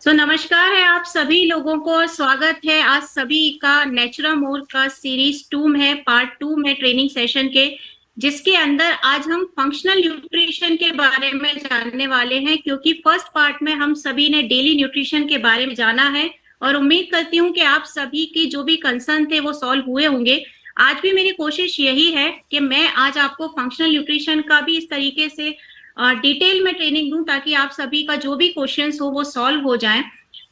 नमस्कार है आप सभी लोगों को। स्वागत है आज सभी का नेचुरामोर का सीरीज 2 में, पार्ट 2 में ट्रेनिंग सेशन के, जिसके अंदर आज हम फंक्शनल न्यूट्रिशन के बारे में जानने वाले हैं। क्योंकि फर्स्ट पार्ट में हम सभी ने डेली न्यूट्रिशन के बारे में जाना है और उम्मीद करती हूँ कि आप सभी की जो भी कंसर्न थे वो सॉल्व हुए होंगे। आज भी मेरी कोशिश यही है कि मैं आज आपको फंक्शनल न्यूट्रिशन का भी इस तरीके से डिटेल में ट्रेनिंग दूं ताकि आप सभी का जो भी क्वेश्चंस हो वो सॉल्व हो जाए।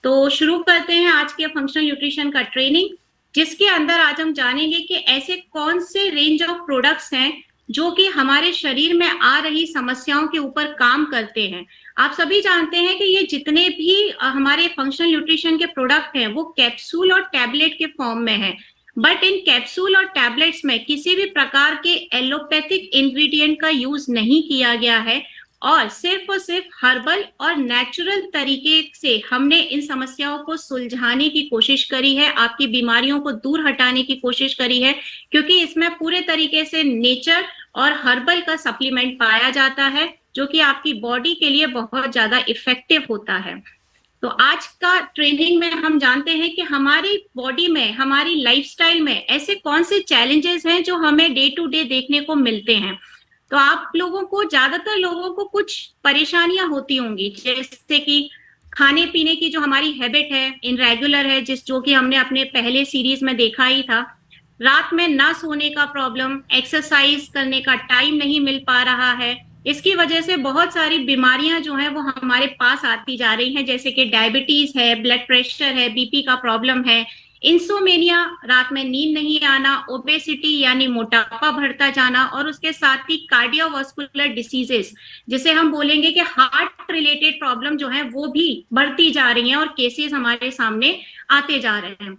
तो शुरू करते हैं आज के फंक्शनल न्यूट्रिशन का ट्रेनिंग, जिसके अंदर आज हम जानेंगे कि ऐसे कौन से रेंज ऑफ प्रोडक्ट्स हैं जो कि हमारे शरीर में आ रही समस्याओं के ऊपर काम करते हैं। आप सभी जानते हैं कि ये जितने भी हमारे फंक्शनल न्यूट्रिशन के प्रोडक्ट हैं वो कैप्सूल और टैबलेट के फॉर्म में है। बट इन कैप्सूल और टैबलेट्स में किसी भी प्रकार के एलोपैथिक इंग्रेडिएंट का यूज नहीं किया गया है और सिर्फ हर्बल और नेचुरल तरीके से हमने इन समस्याओं को सुलझाने की कोशिश करी है, आपकी बीमारियों को दूर हटाने की कोशिश करी है। क्योंकि इसमें पूरे तरीके से नेचर और हर्बल का सप्लीमेंट पाया जाता है जो कि आपकी बॉडी के लिए बहुत ज्यादा इफेक्टिव होता है। तो आज का ट्रेनिंग में हम जानते हैं कि हमारी बॉडी में, हमारी लाइफस्टाइल में ऐसे कौन से चैलेंजेस हैं जो हमें डे टू डे देखने को मिलते हैं। तो आप लोगों को, ज्यादातर लोगों को कुछ परेशानियां होती होंगी, जैसे कि खाने पीने की जो हमारी हैबिट है इनरेगुलर है, जो कि हमने अपने पहले सीरीज में देखा ही था। रात में ना सोने का प्रॉब्लम, एक्सरसाइज करने का टाइम नहीं मिल पा रहा है, इसकी वजह से बहुत सारी बीमारियां जो है वो हमारे पास आती जा रही हैं, जैसे कि डायबिटीज है, ब्लड प्रेशर है, बीपी का प्रॉब्लम है, इंसोमेनिया, रात में नींद नहीं आना, ओबेसिटी यानी मोटापा बढ़ता जाना, और उसके साथ ही कार्डियोवास्कुलर डिसीजेस, जिसे हम बोलेंगे कि हार्ट रिलेटेड प्रॉब्लम जो है वो भी बढ़ती जा रही हैं और केसेस हमारे सामने आते जा रहे हैं।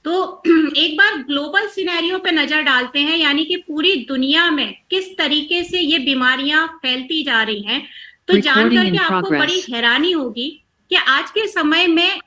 तो एक बार ग्लोबल सिनेरियो पे नजर डालते हैं, यानी कि पूरी दुनिया में किस तरीके से ये बीमारियां फैलती जा रही हैं। तो जान करके आपको बड़ी हैरानी होगी कि आज के समय में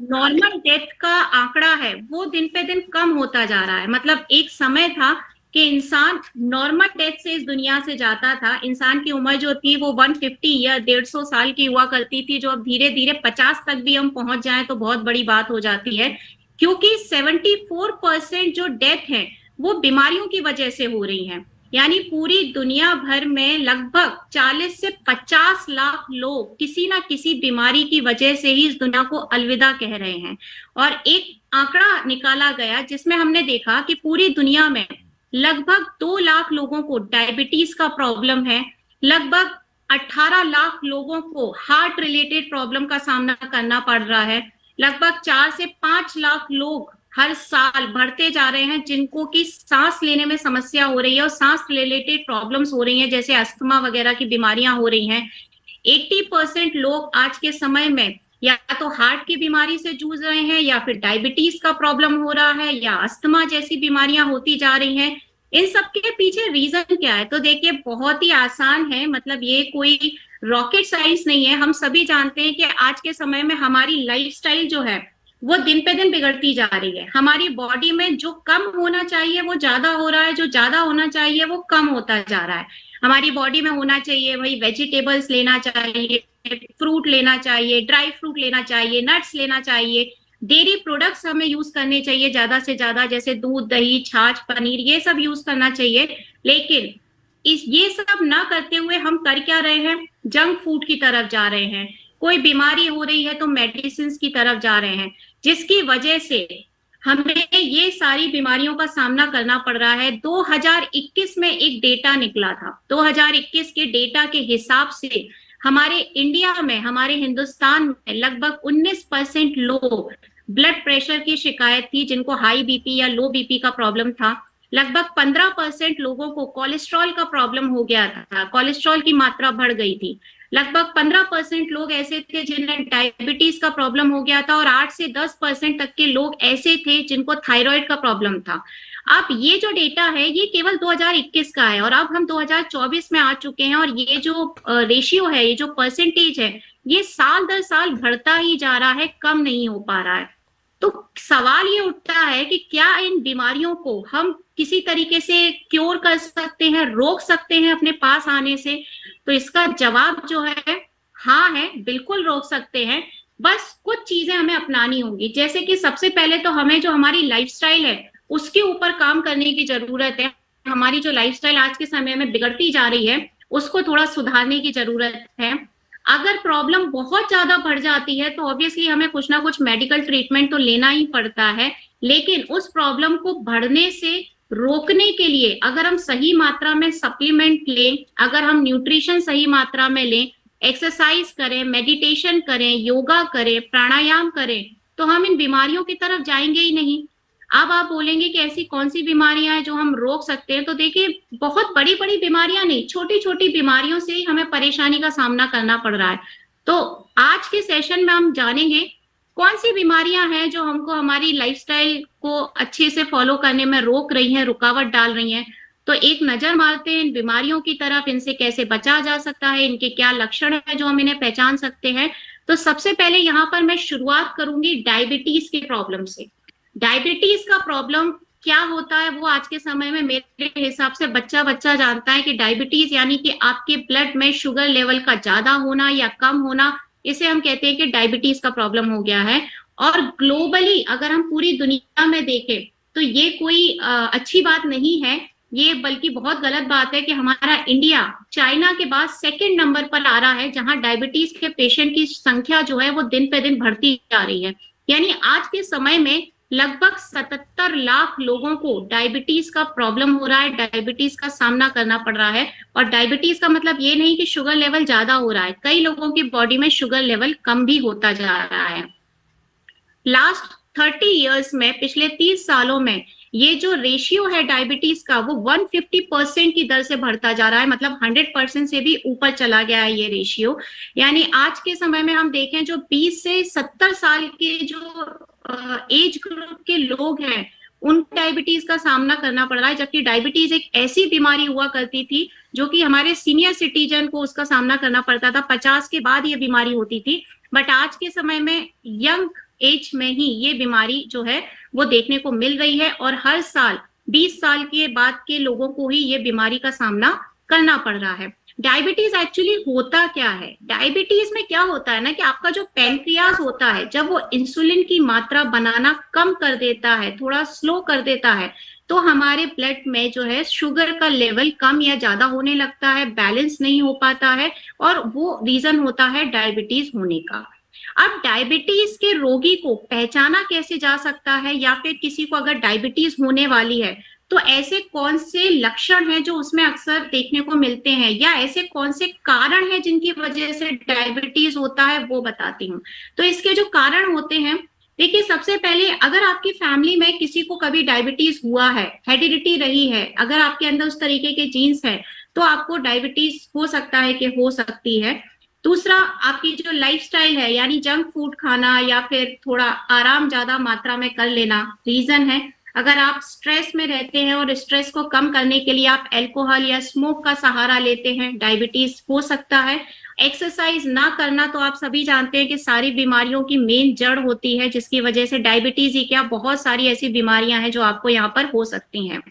नॉर्मल डेथ का आंकड़ा है वो दिन पे दिन कम होता जा रहा है। मतलब एक समय था कि इंसान नॉर्मल डेथ से इस दुनिया से जाता था, इंसान की उम्र जो थी वो 150 ईयर, 150 साल की हुआ करती थी, जो अब धीरे धीरे 50 तक भी हम पहुंच जाएं तो बहुत बड़ी बात हो जाती है। क्योंकि 74% जो डेथ है वो बीमारियों की वजह से हो रही हैं। यानी पूरी दुनिया भर में लगभग 40 से 50 लाख लोग किसी ना किसी बीमारी की वजह से ही इस दुनिया को अलविदा कह रहे हैं। और एक आंकड़ा निकाला गया जिसमें हमने देखा कि पूरी दुनिया में लगभग 2 लाख लोगों को डायबिटीज का प्रॉब्लम है, लगभग 18 लाख लोगों को हार्ट रिलेटेड प्रॉब्लम का सामना करना पड़ रहा है, लगभग 4 से 5 लाख लोग हर साल बढ़ते जा रहे हैं जिनको कि सांस लेने में समस्या हो रही है और सांस रिलेटेड प्रॉब्लम्स हो रही हैं, जैसे अस्थमा वगैरह की बीमारियां हो रही हैं। 80% लोग आज के समय में या तो हार्ट की बीमारी से जूझ रहे हैं, या फिर डायबिटीज का प्रॉब्लम हो रहा है, या अस्थमा जैसी बीमारियां होती जा रही हैं। इन सब के पीछे रीजन क्या है? तो देखिए, बहुत ही आसान है। मतलब ये कोई रॉकेट साइंस नहीं है। हम सभी जानते हैं कि आज के समय में हमारी लाइफस्टाइल जो है वो दिन पे दिन बिगड़ती जा रही है। हमारी बॉडी में जो कम होना चाहिए वो ज्यादा हो रहा है, जो ज्यादा होना चाहिए वो कम होता जा रहा है। हमारी बॉडी में होना चाहिए वही वेजिटेबल्स लेना चाहिए, फ्रूट लेना चाहिए, ड्राई फ्रूट लेना चाहिए, नट्स लेना चाहिए, डेयरी प्रोडक्ट्स हमें यूज करने चाहिए ज्यादा से ज्यादा, जैसे दूध, दही, छाछ, पनीर, ये सब यूज करना चाहिए। लेकिन ये सब ना करते हुए हम कर क्या रहे हैं? जंक फूड की तरफ जा रहे हैं। कोई बीमारी हो रही है तो मेडिसिन की तरफ जा रहे हैं, जिसकी वजह से हमें ये सारी बीमारियों का सामना करना पड़ रहा है। 2021 में एक डेटा निकला था। 2021 के डेटा के हिसाब से हमारे इंडिया में, हमारे हिंदुस्तान में लगभग 19% लोग ब्लड प्रेशर की शिकायत थी, जिनको हाई बीपी या लो बीपी का प्रॉब्लम था। लगभग 15% लोगों को कोलेस्ट्रॉल का प्रॉब्लम हो गया था, कोलेस्ट्रॉल की मात्रा बढ़ गई थी। लगभग 15% लोग ऐसे थे जिन्हें डायबिटीज का प्रॉब्लम हो गया था, और 8 से 10% तक के लोग ऐसे थे जिनको थायराइड का प्रॉब्लम था। अब ये जो डेटा है ये केवल 2021 का है, और अब हम 2024 में आ चुके हैं, और ये जो रेशियो है, ये जो परसेंटेज है, ये साल दर साल बढ़ता ही जा रहा है, कम नहीं हो पा रहा है। तो सवाल ये उठता है कि क्या इन बीमारियों को हम किसी तरीके से क्योर कर सकते हैं, रोक सकते हैं अपने पास आने से? तो इसका जवाब जो है हाँ है, बिल्कुल रोक सकते हैं। बस कुछ चीजें हमें अपनानी होंगी, जैसे कि सबसे पहले तो हमें जो हमारी लाइफस्टाइल है उसके ऊपर काम करने की जरूरत है। हमारी जो लाइफस्टाइल आज के समय में बिगड़ती जा रही है उसको थोड़ा सुधारने की जरूरत है। अगर प्रॉब्लम बहुत ज्यादा बढ़ जाती है तो ऑब्वियसली हमें कुछ ना कुछ मेडिकल ट्रीटमेंट तो लेना ही पड़ता है, लेकिन उस प्रॉब्लम को बढ़ने से रोकने के लिए अगर हम सही मात्रा में सप्लीमेंट लें, अगर हम न्यूट्रिशन सही मात्रा में लें, एक्सरसाइज करें, मेडिटेशन करें, योगा करें, प्राणायाम करें, तो हम इन बीमारियों की तरफ जाएंगे ही नहीं। अब आप बोलेंगे कि ऐसी कौन सी बीमारियां हैं जो हम रोक सकते हैं, तो देखिए बहुत बड़ी बड़ी बीमारियां नहीं, छोटी छोटी बीमारियों से ही हमें परेशानी का सामना करना पड़ रहा है। तो आज के सेशन में हम जानेंगे कौन सी बीमारियां हैं जो हमको हमारी लाइफस्टाइल को अच्छे से फॉलो करने में रोक रही हैं, रुकावट डाल रही हैं। तो एक नजर मारते हैं इन बीमारियों की तरफ, इनसे कैसे बचा जा सकता है, इनके क्या लक्षण है जो हम इन्हें पहचान सकते हैं। तो सबसे पहले यहाँ पर मैं शुरुआत करूंगी डायबिटीज के प्रॉब्लम से। डायबिटीज का प्रॉब्लम क्या होता है वो आज के समय में मेरे हिसाब से बच्चा बच्चा जानता है कि डायबिटीज यानी कि आपके ब्लड में शुगर लेवल का ज्यादा होना या कम होना, इसे हम कहते हैं कि डायबिटीज का प्रॉब्लम हो गया है। और ग्लोबली अगर हम पूरी दुनिया में देखें तो ये कोई अच्छी बात नहीं है, ये बल्कि बहुत गलत बात है कि हमारा इंडिया चाइना के बाद सेकंड नंबर पर आ रहा है, जहां डायबिटीज के पेशेंट की संख्या जो है वो दिन पे दिन बढ़ती जा रही है। यानी आज के समय में लगभग 77 लाख लोगों को डायबिटीज का प्रॉब्लम हो रहा है, डायबिटीज का सामना करना पड़ रहा है। और डायबिटीज का मतलब ये नहीं कि शुगर लेवल ज्यादा हो रहा है, कई लोगों की बॉडी में शुगर लेवल कम भी होता जा रहा है। लास्ट 30 इयर्स में, पिछले 30 सालों में ये जो रेशियो है डायबिटीज का वो 150% की दर से बढ़ता जा रहा है, मतलब 100% से भी ऊपर चला गया है ये रेशियो। यानी आज के समय में हम देखें जो 20 से 70 साल के जो एज ग्रुप के लोग हैं उन डायबिटीज का सामना करना पड़ रहा है, जबकि डायबिटीज एक ऐसी बीमारी हुआ करती थी जो कि हमारे सीनियर सिटीजन को उसका सामना करना पड़ता था, 50 के बाद ये बीमारी होती थी। बट आज के समय में यंग एज में ही ये बीमारी जो है वो देखने को मिल रही है, और हर साल 20 साल के बाद के लोगों को ही ये बीमारी का सामना करना पड़ रहा है। डायबिटीज एक्चुअली होता क्या है? डायबिटीज में क्या होता है ना कि आपका जो पैनक्रियाज होता है जब वो इंसुलिन की मात्रा बनाना कम कर देता है, थोड़ा स्लो कर देता है, तो हमारे ब्लड में जो है शुगर का लेवल कम या ज्यादा होने लगता है, बैलेंस नहीं हो पाता है, और वो रीजन होता है डायबिटीज होने का। अब डायबिटीज के रोगी को पहचाना कैसे जा सकता है, या फिर किसी को अगर डायबिटीज होने वाली है तो ऐसे कौन से लक्षण हैं जो उसमें अक्सर देखने को मिलते हैं, या ऐसे कौन से कारण हैं जिनकी वजह से डायबिटीज होता है, वो बताती हूँ। तो इसके जो कारण होते हैं, देखिए सबसे पहले अगर आपकी फैमिली में किसी को कभी डायबिटीज हुआ है, हेरिडिटी रही है, अगर आपके अंदर उस तरीके के जीन्स हैं तो आपको डायबिटीज हो सकता है कि हो सकती है। दूसरा, आपकी जो लाइफस्टाइल है यानी जंक फूड खाना या फिर थोड़ा आराम ज्यादा मात्रा में कर लेना रीजन है। अगर आप स्ट्रेस में रहते हैं और स्ट्रेस को कम करने के लिए आप अल्कोहल या स्मोक का सहारा लेते हैं, डायबिटीज हो सकता है। एक्सरसाइज ना करना तो आप सभी जानते हैं कि सारी बीमारियों की मेन जड़ होती है, जिसकी वजह से डायबिटीज ही क्या बहुत सारी ऐसी बीमारियां हैं जो आपको यहाँ पर हो सकती हैं।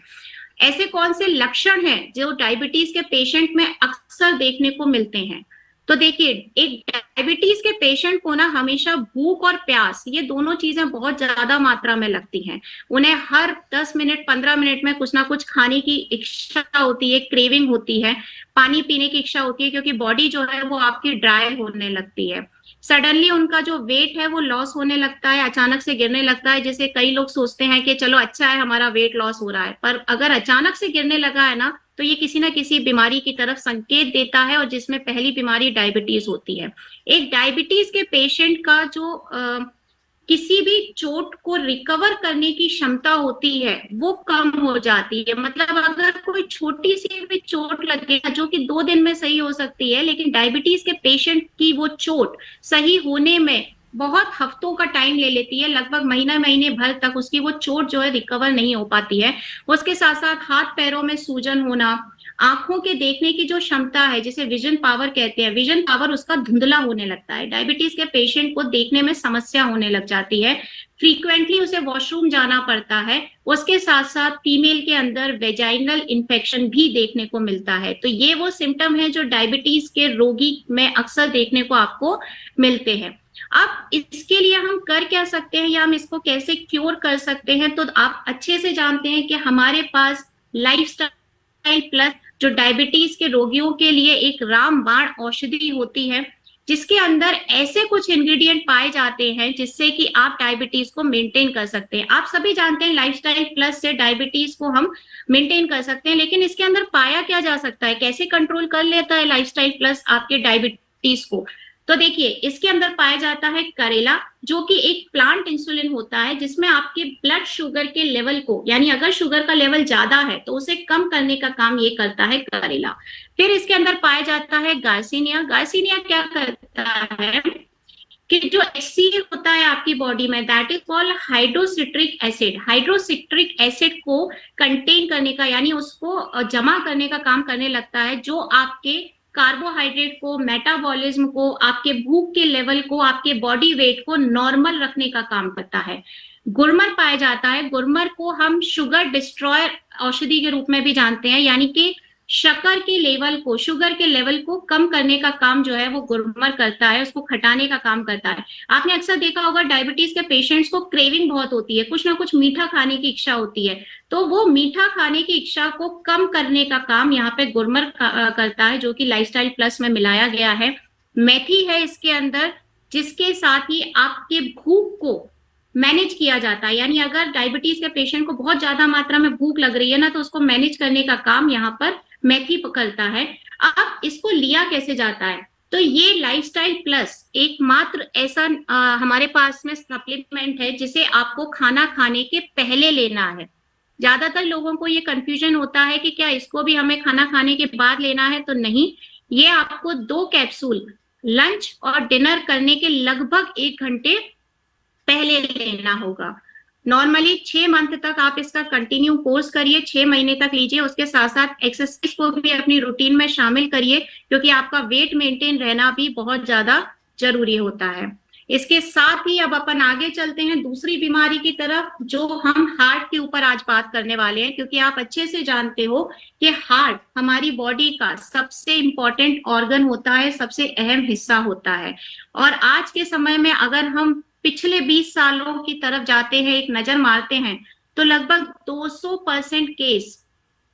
ऐसे कौन से लक्षण हैं जो डायबिटीज के पेशेंट में अक्सर देखने को मिलते हैं? तो देखिए, एक डायबिटीज के पेशेंट को ना हमेशा भूख और प्यास, ये दोनों चीजें बहुत ज्यादा मात्रा में लगती हैं। उन्हें हर 10 मिनट 15 मिनट में कुछ ना कुछ खाने की इच्छा होती है, क्रेविंग होती है, पानी पीने की इच्छा होती है, क्योंकि बॉडी जो है वो आपकी ड्राई होने लगती है। सडनली उनका जो वेट है वो लॉस होने लगता है, अचानक से गिरने लगता है। जैसे कई लोग सोचते हैं कि चलो अच्छा है हमारा वेट लॉस हो रहा है, पर अगर अचानक से गिरने लगा है ना तो ये किसी ना किसी बीमारी की तरफ संकेत देता है, और जिसमें पहली बीमारी डायबिटीज होती है। एक डायबिटीज के पेशेंट का जो किसी भी चोट को रिकवर करने की क्षमता होती है वो कम हो जाती है। मतलब अगर कोई छोटी सी भी चोट लगे जो कि 2 दिन में सही हो सकती है, लेकिन डायबिटीज के पेशेंट की वो चोट सही होने में बहुत हफ्तों का टाइम ले लेती है, लगभग महीने भर तक उसकी वो चोट जो है रिकवर नहीं हो पाती है। उसके साथ साथ हाथ पैरों में सूजन होना, आंखों के देखने की जो क्षमता है जिसे विजन पावर कहते हैं, विजन पावर उसका धुंधला होने लगता है। डायबिटीज के पेशेंट को देखने में समस्या होने लग जाती है, फ्रीक्वेंटली उसे वॉशरूम जाना पड़ता है। उसके साथ साथ फीमेल के अंदर वेजाइनल इन्फेक्शन भी देखने को मिलता है। तो ये वो सिम्टम है जो डायबिटीज के रोगी में अक्सर देखने को आपको मिलते हैं। अब इसके लिए हम कर क्या सकते हैं या हम इसको कैसे क्योर कर सकते हैं, तो आप अच्छे से जानते हैं कि हमारे पास लाइफस्टाइल प्लस जो डायबिटीज के रोगियों के लिए एक रामबाण औषधि होती है, जिसके अंदर ऐसे कुछ इंग्रेडिएंट पाए जाते हैं जिससे कि आप डायबिटीज को मेंटेन कर सकते हैं। आप सभी जानते हैं लाइफस्टाइल प्लस से डायबिटीज को हम मेंटेन कर सकते हैं, लेकिन इसके अंदर पाया क्या जा सकता है, कैसे कंट्रोल कर लेता है लाइफस्टाइल प्लस आपके डायबिटीज को। तो देखिए, इसके अंदर पाया जाता है करेला, जो कि एक प्लांट इंसुलिन होता है, जिसमें आपके ब्लड शुगर के लेवल को, यानी अगर शुगर का लेवल ज्यादा है तो उसे कम करने का काम ये करता है करेला। फिर इसके अंदर पाया जाता है गार्सिनिया। गार्सिनिया क्या करता है कि जो HCl होता है आपकी बॉडी में, that is called hydrocitric acid. Hydrocitric acid को कंटेन करने का, यानी उसको जमा करने का काम करने लगता है, जो आपके कार्बोहाइड्रेट को, मेटाबॉलिज्म को, आपके भूख के लेवल को, आपके बॉडी वेट को नॉर्मल रखने का काम करता है। गुड़मर पाया जाता है। गुड़मर को हम शुगर डिस्ट्रॉयर औषधि के रूप में भी जानते हैं, यानी कि शक्कर के लेवल को, शुगर के लेवल को कम करने का काम जो है वो गुड़मर करता है, उसको घटाने का काम करता है। आपने अक्सर देखा होगा डायबिटीज के पेशेंट्स को क्रेविंग बहुत होती है, कुछ ना कुछ मीठा खाने की इच्छा होती है, तो वो मीठा खाने की इच्छा को कम करने का काम यहाँ पे गुड़मर करता है, जो कि लाइफस्टाइल प्लस में मिलाया गया है। मेथी है इसके अंदर, जिसके साथ ही आपके भूख को मैनेज किया जाता है, यानी अगर डायबिटीज के पेशेंट को बहुत ज्यादा मात्रा में भूख लग रही है ना, तो उसको मैनेज करने का काम यहाँ पर मेथी करता है। अब इसको लिया कैसे जाता है, तो ये लाइफस्टाइल प्लस एकमात्र ऐसा हमारे पास में सप्लीमेंट है जिसे आपको खाना खाने के पहले लेना है। ज्यादातर लोगों को ये कंफ्यूजन होता है कि क्या इसको भी हमें खाना खाने के बाद लेना है, तो नहीं, ये आपको 2 कैप्सूल लंच और डिनर करने के लगभग 1 घंटे पहले लेना होगा। नॉर्मली 6 मंथ तक आप इसका कंटिन्यू कोर्स करिए, 6 महीने तक लीजिए। उसके साथ साथ एक्सरसाइज को भी अपनी रूटीन में शामिल करिए, क्योंकि आपका वेट मेंटेन रहना भी बहुत ज्यादा जरूरी होता है। इसके साथ ही अब अपन आगे चलते हैं दूसरी बीमारी की तरफ, जो हम हार्ट के ऊपर आज बात करने वाले हैं, क्योंकि आप अच्छे से जानते हो कि हार्ट हमारी बॉडी का सबसे इंपॉर्टेंट ऑर्गन होता है, सबसे अहम हिस्सा होता है। और आज के समय में अगर हम पिछले 20 सालों की तरफ जाते हैं, एक नजर मारते हैं, तो लगभग 200% केस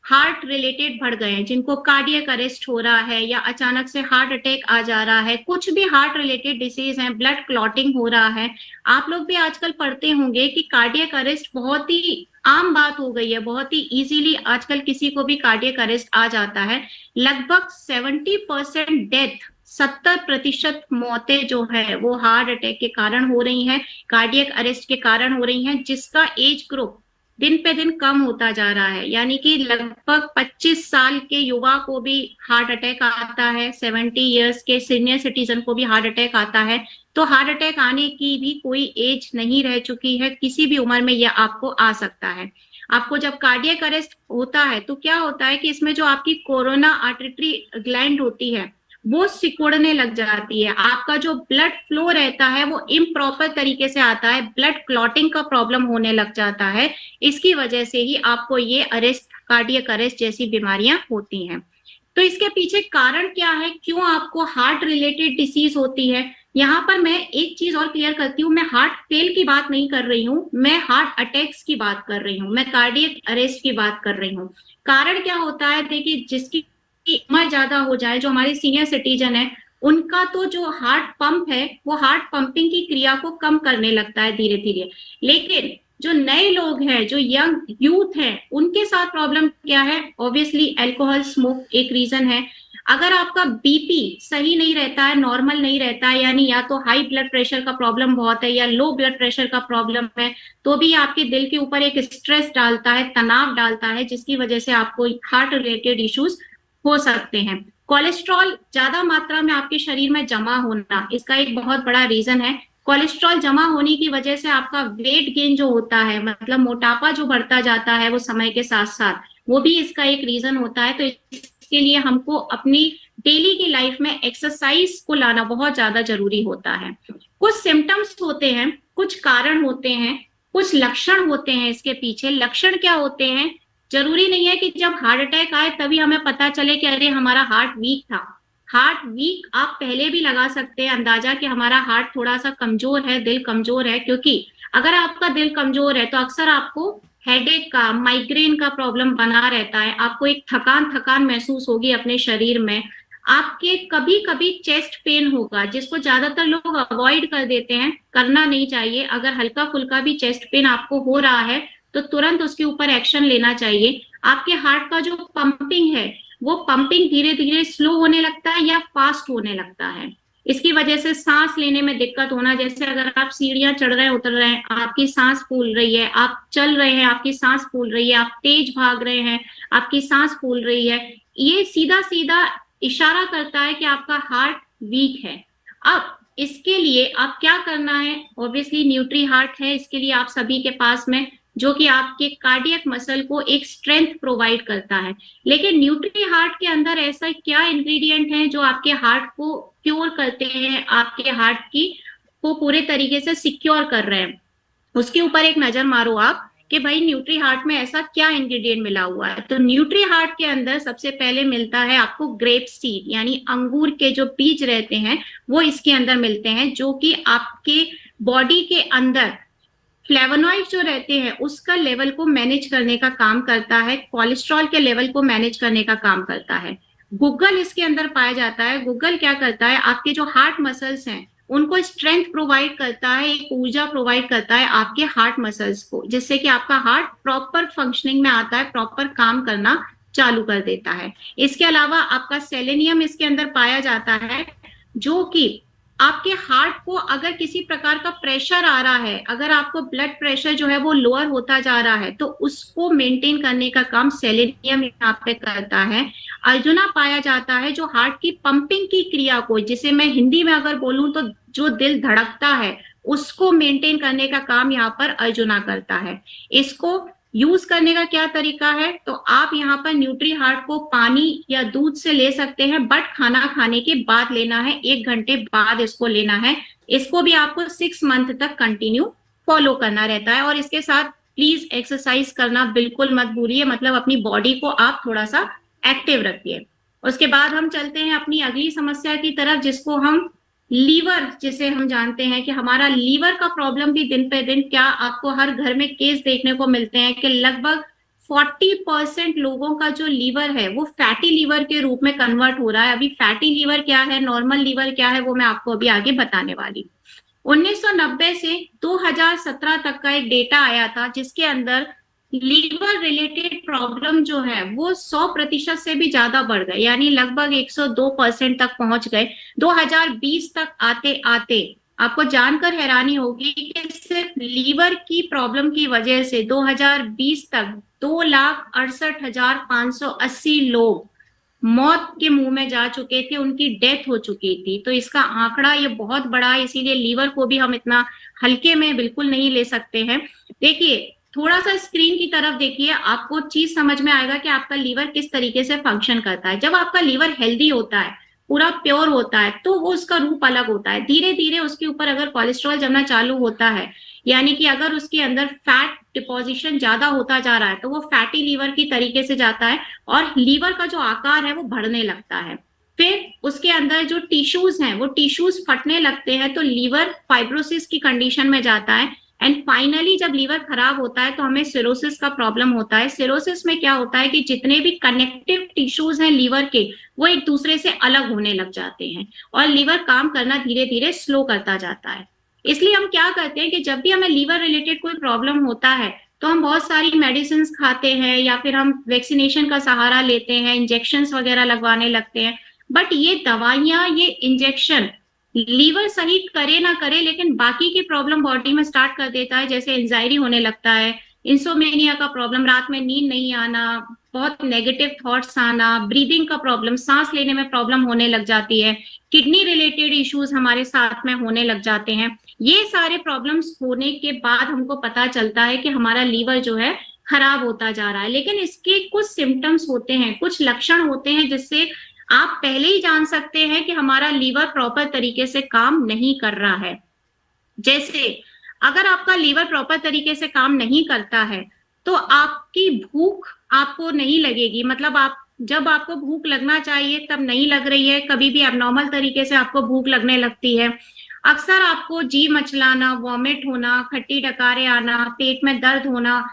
हार्ट रिलेटेड बढ़ गए हैं, जिनको कार्डियक अरेस्ट हो रहा है या अचानक से हार्ट अटैक आ जा रहा है, कुछ भी हार्ट रिलेटेड डिसीज है, ब्लड क्लॉटिंग हो रहा है। आप लोग भी आजकल पढ़ते होंगे कि कार्डियक अरेस्ट बहुत ही आम बात हो गई है, बहुत ही इजीली आजकल किसी को भी कार्डियक अरेस्ट आ जाता है। लगभग 70% डेथ, 70% मौतें जो है वो हार्ट अटैक के कारण हो रही हैं, कार्डियक अरेस्ट के कारण हो रही हैं, जिसका एज ग्रुप दिन पे दिन कम होता जा रहा है। यानी कि लगभग 25 साल के युवा को भी हार्ट अटैक आता है, 70 इयर्स के सीनियर सिटीजन को भी हार्ट अटैक आता है। तो हार्ट अटैक आने की भी कोई एज नहीं रह चुकी है, किसी भी उम्र में यह आपको आ सकता है। आपको जब कार्डियक अरेस्ट होता है तो क्या होता है कि इसमें जो आपकी कोरोना आर्टरी ग्लैंड होती है वो सिकुड़ने लग जाती है, आपका जो ब्लड फ्लो रहता है वो इम्प्रॉपर तरीके से आता है, ब्लड क्लॉटिंग का प्रॉब्लम होने लग जाता है। इसकी वजह से ही आपको ये अरेस्ट, कार्डियक अरेस्ट जैसी बीमारियां होती हैं। तो इसके पीछे कारण क्या है, क्यों आपको हार्ट रिलेटेड डिसीज होती है? यहाँ पर मैं एक चीज और क्लियर करती हूँ, मैं हार्ट फेल की बात नहीं कर रही हूँ, मैं हार्ट अटैक्स की बात कर रही हूँ, मैं कार्डियक अरेस्ट की बात कर रही हूँ। कारण क्या होता है, देखिए, जिसकी उम्र ज्यादा हो जाए, जो हमारे सीनियर सिटीजन है, उनका तो जो हार्ट पंप है वो हार्ट पंपिंग की क्रिया को कम करने लगता है धीरे धीरे। लेकिन जो नए लोग हैं, जो यंग यूथ हैं, उनके साथ प्रॉब्लम क्या है? ऑब्वियसली अल्कोहल, स्मोक एक रीजन है। अगर आपका बीपी सही नहीं रहता है, नॉर्मल नहीं रहता है, यानी या तो हाई ब्लड प्रेशर का प्रॉब्लम बहुत है या लो ब्लड प्रेशर का प्रॉब्लम है, तो भी आपके दिल के ऊपर एक स्ट्रेस डालता है, तनाव डालता है, जिसकी वजह से आपको हार्ट रिलेटेड इश्यूज हो सकते हैं। कोलेस्ट्रॉल ज्यादा मात्रा में आपके शरीर में जमा होना, इसका एक बहुत बड़ा रीजन है। कोलेस्ट्रॉल जमा होने की वजह से आपका वेट गेन जो होता है, मतलब मोटापा जो बढ़ता जाता है वो समय के साथ साथ, वो भी इसका एक रीजन होता है। तो इसके लिए हमको अपनी डेली की लाइफ में एक्सरसाइज को लाना बहुत ज्यादा जरूरी होता है। कुछ सिम्टम्स होते हैं, कुछ कारण होते हैं, कुछ लक्षण होते हैं इसके पीछे। लक्षण क्या होते हैं? जरूरी नहीं है कि जब हार्ट अटैक आए तभी हमें पता चले कि अरे हमारा हार्ट वीक था। हार्ट वीक आप पहले भी लगा सकते हैं अंदाजा कि हमारा हार्ट थोड़ा सा कमजोर है, दिल कमजोर है, क्योंकि अगर आपका दिल कमजोर है तो अक्सर आपको हेडेक का, माइग्रेन का प्रॉब्लम बना रहता है, आपको एक थकान थकान महसूस होगी अपने शरीर में, आपके कभी कभी चेस्ट पेन होगा, जिसको ज्यादातर लोग अवॉइड कर देते हैं, करना नहीं चाहिए। अगर हल्का फुल्का भी चेस्ट पेन आपको हो रहा है तो तुरंत उसके ऊपर एक्शन लेना चाहिए। आपके हार्ट का जो पंपिंग है वो पंपिंग धीरे धीरे स्लो होने लगता है या फास्ट होने लगता है। इसकी वजह से सांस लेने में दिक्कत होना, जैसे अगर आप सीढ़ियां चढ़ रहे हैं, उतर रहे हैं, आपकी सांस फूल रही है, आप चल रहे हैं आपकी सांस फूल रही है, आप तेज भाग रहे हैं आपकी सांस फूल रही है, ये सीधा सीधा इशारा करता है कि आपका हार्ट वीक है। अब इसके लिए आप क्या करना है, ऑब्वियसली न्यूट्री हार्ट है इसके लिए आप सभी के पास में, जो कि आपके कार्डियक मसल को एक स्ट्रेंथ प्रोवाइड करता है। लेकिन न्यूट्री हार्ट के अंदर ऐसा क्या इंग्रेडिएंट है जो आपके हार्ट को क्योर करते हैं, आपके हार्ट की को पूरे तरीके से सिक्योर कर रहे हैं, उसके ऊपर एक नजर मारो आप कि भाई न्यूट्री हार्ट में ऐसा क्या इंग्रेडिएंट मिला हुआ है। तो न्यूट्री हार्ट के अंदर सबसे पहले मिलता है आपको ग्रेप सीड, यानी अंगूर के जो बीज रहते हैं वो इसके अंदर मिलते हैं, जो कि आपके बॉडी के अंदर फ्लेवोनॉइड जो रहते हैं उसका लेवल को मैनेज करने का काम करता है, कोलेस्ट्रॉल के लेवल को मैनेज करने का काम करता है। गूगल इसके अंदर पाया जाता है। गूगल क्या करता है, आपके जो हार्ट मसल्स हैं उनको स्ट्रेंथ प्रोवाइड करता है, एक ऊर्जा प्रोवाइड करता है आपके हार्ट मसल्स को, जिससे कि आपका हार्ट प्रॉपर फंक्शनिंग में आता है, प्रॉपर काम करना चालू कर देता है। इसके अलावा आपका सेलेनियम इसके अंदर पाया जाता है, जो कि आपके हार्ट को अगर किसी प्रकार का प्रेशर आ रहा है, अगर आपको ब्लड प्रेशर जो है वो लोअर होता जा रहा है, तो उसको मेंटेन करने का काम सेलेनियम यहाँ पे करता है। अर्जुना पाया जाता है जो हार्ट की पंपिंग की क्रिया को, जिसे मैं हिंदी में अगर बोलूं तो जो दिल धड़कता है उसको मेंटेन करने का काम यहाँ पर अर्जुना करता है। इसको यूज करने का क्या तरीका है, तो आप यहाँ पर न्यूट्री हार्ट को पानी या दूध से ले सकते हैं, बट खाना खाने के बाद लेना है, 1 घंटे बाद इसको लेना है। इसको भी आपको 6 मंथ तक कंटिन्यू फॉलो करना रहता है, और इसके साथ प्लीज एक्सरसाइज करना बिल्कुल मत भूलिए, मतलब अपनी बॉडी को आप थोड़ा सा एक्टिव रखिए। उसके बाद हम चलते हैं अपनी अगली समस्या की तरफ, जिसको हम लीवर, जिसे हम जानते हैं कि हमारा लीवर का प्रॉब्लम भी दिन पे दिन, क्या आपको हर घर में केस देखने को मिलते हैं कि लगभग 40% लोगों का जो लीवर है वो फैटी लीवर के रूप में कन्वर्ट हो रहा है। अभी फैटी लीवर क्या है, नॉर्मल लीवर क्या है, वो मैं आपको अभी आगे बताने वाली। 1990 से 2017 तक का एक डेटा आया था, जिसके अंदर लीवर रिलेटेड प्रॉब्लम जो है वो 100% से भी ज्यादा बढ़ गए, यानी लगभग 102% तक पहुंच गए। 2020 तक आते आते आपको जानकर हैरानी होगी कि सिर्फ लीवर की प्रॉब्लम की वजह से 2020 तक 2,68,580 लोग मौत के मुंह में जा चुके थे, उनकी डेथ हो चुकी थी। तो इसका आंकड़ा ये बहुत बड़ा है, इसीलिए लीवर को भी हम इतना हल्के में बिल्कुल नहीं ले सकते हैं। देखिए, थोड़ा सा स्क्रीन की तरफ देखिए, आपको चीज समझ में आएगा कि आपका लीवर किस तरीके से फंक्शन करता है। जब आपका लीवर हेल्दी होता है, पूरा प्योर होता है, तो वो उसका रूप अलग होता है। धीरे धीरे उसके ऊपर अगर कोलेस्ट्रॉल जमना चालू होता है, यानी कि अगर उसके अंदर फैट डिपोजिशन ज्यादा होता जा रहा है, तो वो फैटी लीवर की तरीके से जाता है और लीवर का जो आकार है वो बढ़ने लगता है। फिर उसके अंदर जो टिश्यूज हैं वो टिश्यूज फटने लगते हैं, तो लीवर फाइब्रोसिस की कंडीशन में जाता है। एंड फाइनली जब लीवर खराब होता है तो हमें सिरोसिस का प्रॉब्लम होता है। सिरोसिस में क्या होता है कि जितने भी कनेक्टिव टिश्यूज हैं लीवर के, वो एक दूसरे से अलग होने लग जाते हैं और लीवर काम करना धीरे धीरे स्लो करता जाता है। इसलिए हम क्या करते हैं कि जब भी हमें लीवर रिलेटेड कोई प्रॉब्लम होता है तो हम बहुत सारी मेडिसिन खाते हैं, या फिर हम वैक्सीनेशन का सहारा लेते हैं, इंजेक्शन वगैरह लगवाने लगते हैं। बट ये दवाइयां, ये इंजेक्शन लीवर सही करे ना करे, लेकिन बाकी की प्रॉब्लम बॉडी में स्टार्ट कर देता है, जैसे एंजाइटी होने लगता है, इंसोमेनिया का प्रॉब्लम, रात में नींद नहीं आना, बहुत नेगेटिव थॉट्स आना, ब्रीदिंग का प्रॉब्लम, सांस लेने में प्रॉब्लम होने लग जाती है, किडनी रिलेटेड इश्यूज हमारे साथ में होने लग जाते हैं। ये सारे प्रॉब्लम्स होने के बाद हमको पता चलता है कि हमारा लीवर जो है खराब होता जा रहा है। लेकिन इसके कुछ सिम्टम्स होते हैं, कुछ लक्षण होते हैं, जिससे आप पहले ही जान सकते हैं कि हमारा लीवर प्रॉपर तरीके से काम नहीं कर रहा है। जैसे अगर आपका लीवर प्रॉपर तरीके से काम नहीं करता है तो आपकी भूख आपको नहीं लगेगी, मतलब आप जब आपको भूख लगना चाहिए तब नहीं लग रही है, कभी भी एबनॉर्मल तरीके से आपको भूख लगने लगती है, अक्सर आपको जी मचलाना, वॉमिट होना, खट्टी डकारे आना, पेट में दर्द होना,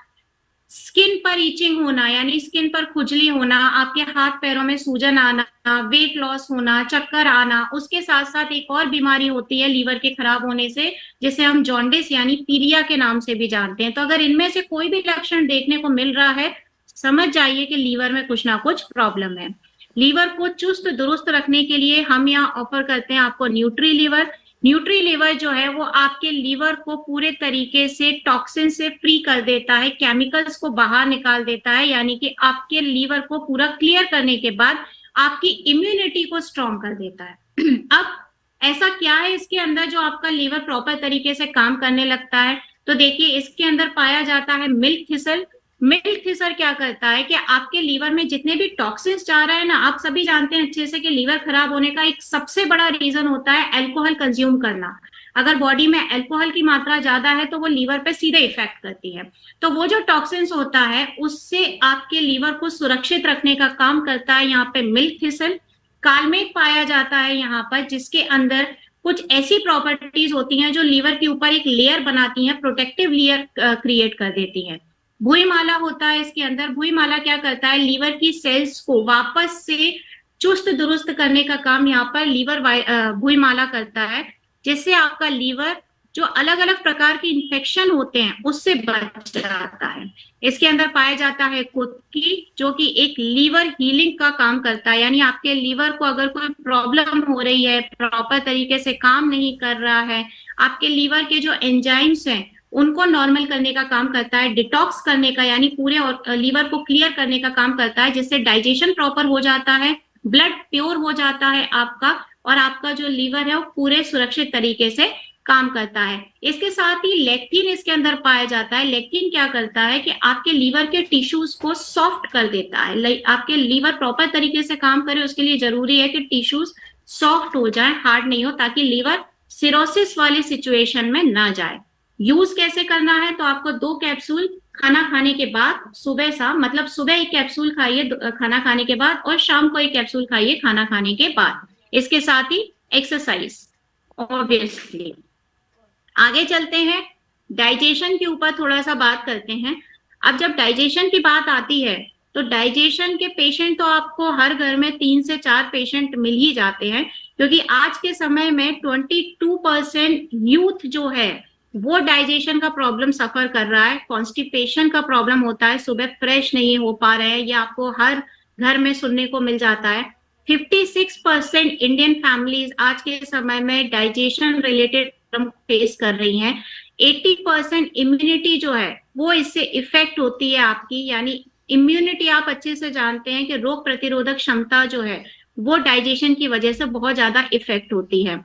स्किन पर इचिंग होना यानी स्किन पर खुजली होना, आपके हाथ पैरों में सूजन आना, वेट लॉस होना, चक्कर आना, उसके साथ साथ एक और बीमारी होती है लीवर के खराब होने से, जिसे हम जॉन्डिस यानी पीलिया के नाम से भी जानते हैं। तो अगर इनमें से कोई भी लक्षण देखने को मिल रहा है, समझ जाइए कि लीवर में कुछ ना कुछ प्रॉब्लम है। लीवर को चुस्त दुरुस्त रखने के लिए हम यहाँ ऑफर करते हैं आपको न्यूट्री लीवर। न्यूट्री लीवर जो है वो आपके लीवर को पूरे तरीके से टॉक्सिन से फ्री कर देता है, केमिकल्स को बाहर निकाल देता है, यानी कि आपके लीवर को पूरा क्लियर करने के बाद आपकी इम्यूनिटी को स्ट्रॉन्ग कर देता है। अब ऐसा क्या है इसके अंदर जो आपका लीवर प्रॉपर तरीके से काम करने लगता है? तो देखिए, इसके अंदर पाया जाता है मिल्क थिसल। मिल्क थिसल क्या करता है कि आपके लीवर में जितने भी टॉक्सिन्स जा रहे हैं ना, आप सभी जानते हैं अच्छे से कि लीवर खराब होने का एक सबसे बड़ा रीजन होता है अल्कोहल कंज्यूम करना। अगर बॉडी में अल्कोहल की मात्रा ज्यादा है तो वो लीवर पे सीधे इफेक्ट करती है। तो वो जो टॉक्सिन्स होता है उससे आपके लीवर को सुरक्षित रखने का काम करता है यहाँ पे मिल्क थिसल। कालमेघ पाया जाता है यहाँ पर, जिसके अंदर कुछ ऐसी प्रॉपर्टीज होती हैं जो लीवर के ऊपर एक लेयर बनाती हैं, प्रोटेक्टिव लेयर क्रिएट कर देती हैं। भुईमाला होता है इसके अंदर। भुईमाला क्या करता है? लीवर की सेल्स को वापस से चुस्त दुरुस्त करने का काम यहाँ पर लीवर भुईमाला करता है, जिससे आपका लीवर जो अलग अलग प्रकार के इंफेक्शन होते हैं उससे बच जाता है। इसके अंदर पाया जाता है कुत्की, जो कि एक लीवर हीलिंग का काम करता है, यानी आपके लीवर को अगर कोई प्रॉब्लम हो रही है, प्रॉपर तरीके से काम नहीं कर रहा है, आपके लीवर के जो एंजाइम्स हैं उनको नॉर्मल करने का काम करता है, डिटॉक्स करने का यानी पूरे लीवर को क्लियर करने का काम करता है, जिससे डाइजेशन प्रॉपर हो जाता है, ब्लड प्योर हो जाता है आपका, और आपका जो लीवर है वो पूरे सुरक्षित तरीके से काम करता है। इसके साथ ही लेक्टिन इसके अंदर पाया जाता है। लेक्टिन क्या करता है कि आपके लीवर के टिश्यूज को सॉफ्ट कर देता है। आपके लीवर प्रॉपर तरीके से काम करे उसके लिए जरूरी है कि टिश्यूज सॉफ्ट हो जाए, हार्ड नहीं हो, ताकि लीवर सिरोसिस वाली सिचुएशन में ना जाए। यूज कैसे करना है? तो आपको 2 कैप्सूल खाना खाने के बाद सुबह शाम, मतलब सुबह एक कैप्सूल खाइए खाना खाने के बाद, और शाम को एक कैप्सूल खाइए खाना खाने के बाद। इसके साथ ही एक्सरसाइज ऑब्वियसली। आगे चलते हैं, डाइजेशन के ऊपर थोड़ा सा बात करते हैं। अब जब डाइजेशन की बात आती है तो डाइजेशन के पेशेंट तो आपको हर घर में 3 से 4 पेशेंट मिल ही जाते हैं, क्योंकि आज के समय में 22% यूथ जो है वो डाइजेशन का प्रॉब्लम सफर कर रहा है। कॉन्स्टिपेशन का प्रॉब्लम होता है, सुबह फ्रेश नहीं हो पा रहे हैं, ये आपको हर घर में सुनने को मिल जाता है। 56% इंडियन फैमिलीज आज के समय में डाइजेशन रिलेटेड प्रॉब्लम फेस कर रही हैं। 80% इम्यूनिटी जो है वो इससे इफेक्ट होती है आपकी, यानी इम्यूनिटी आप अच्छे से जानते हैं कि रोग प्रतिरोधक क्षमता जो है वो डाइजेशन की वजह से बहुत ज्यादा इफेक्ट होती है।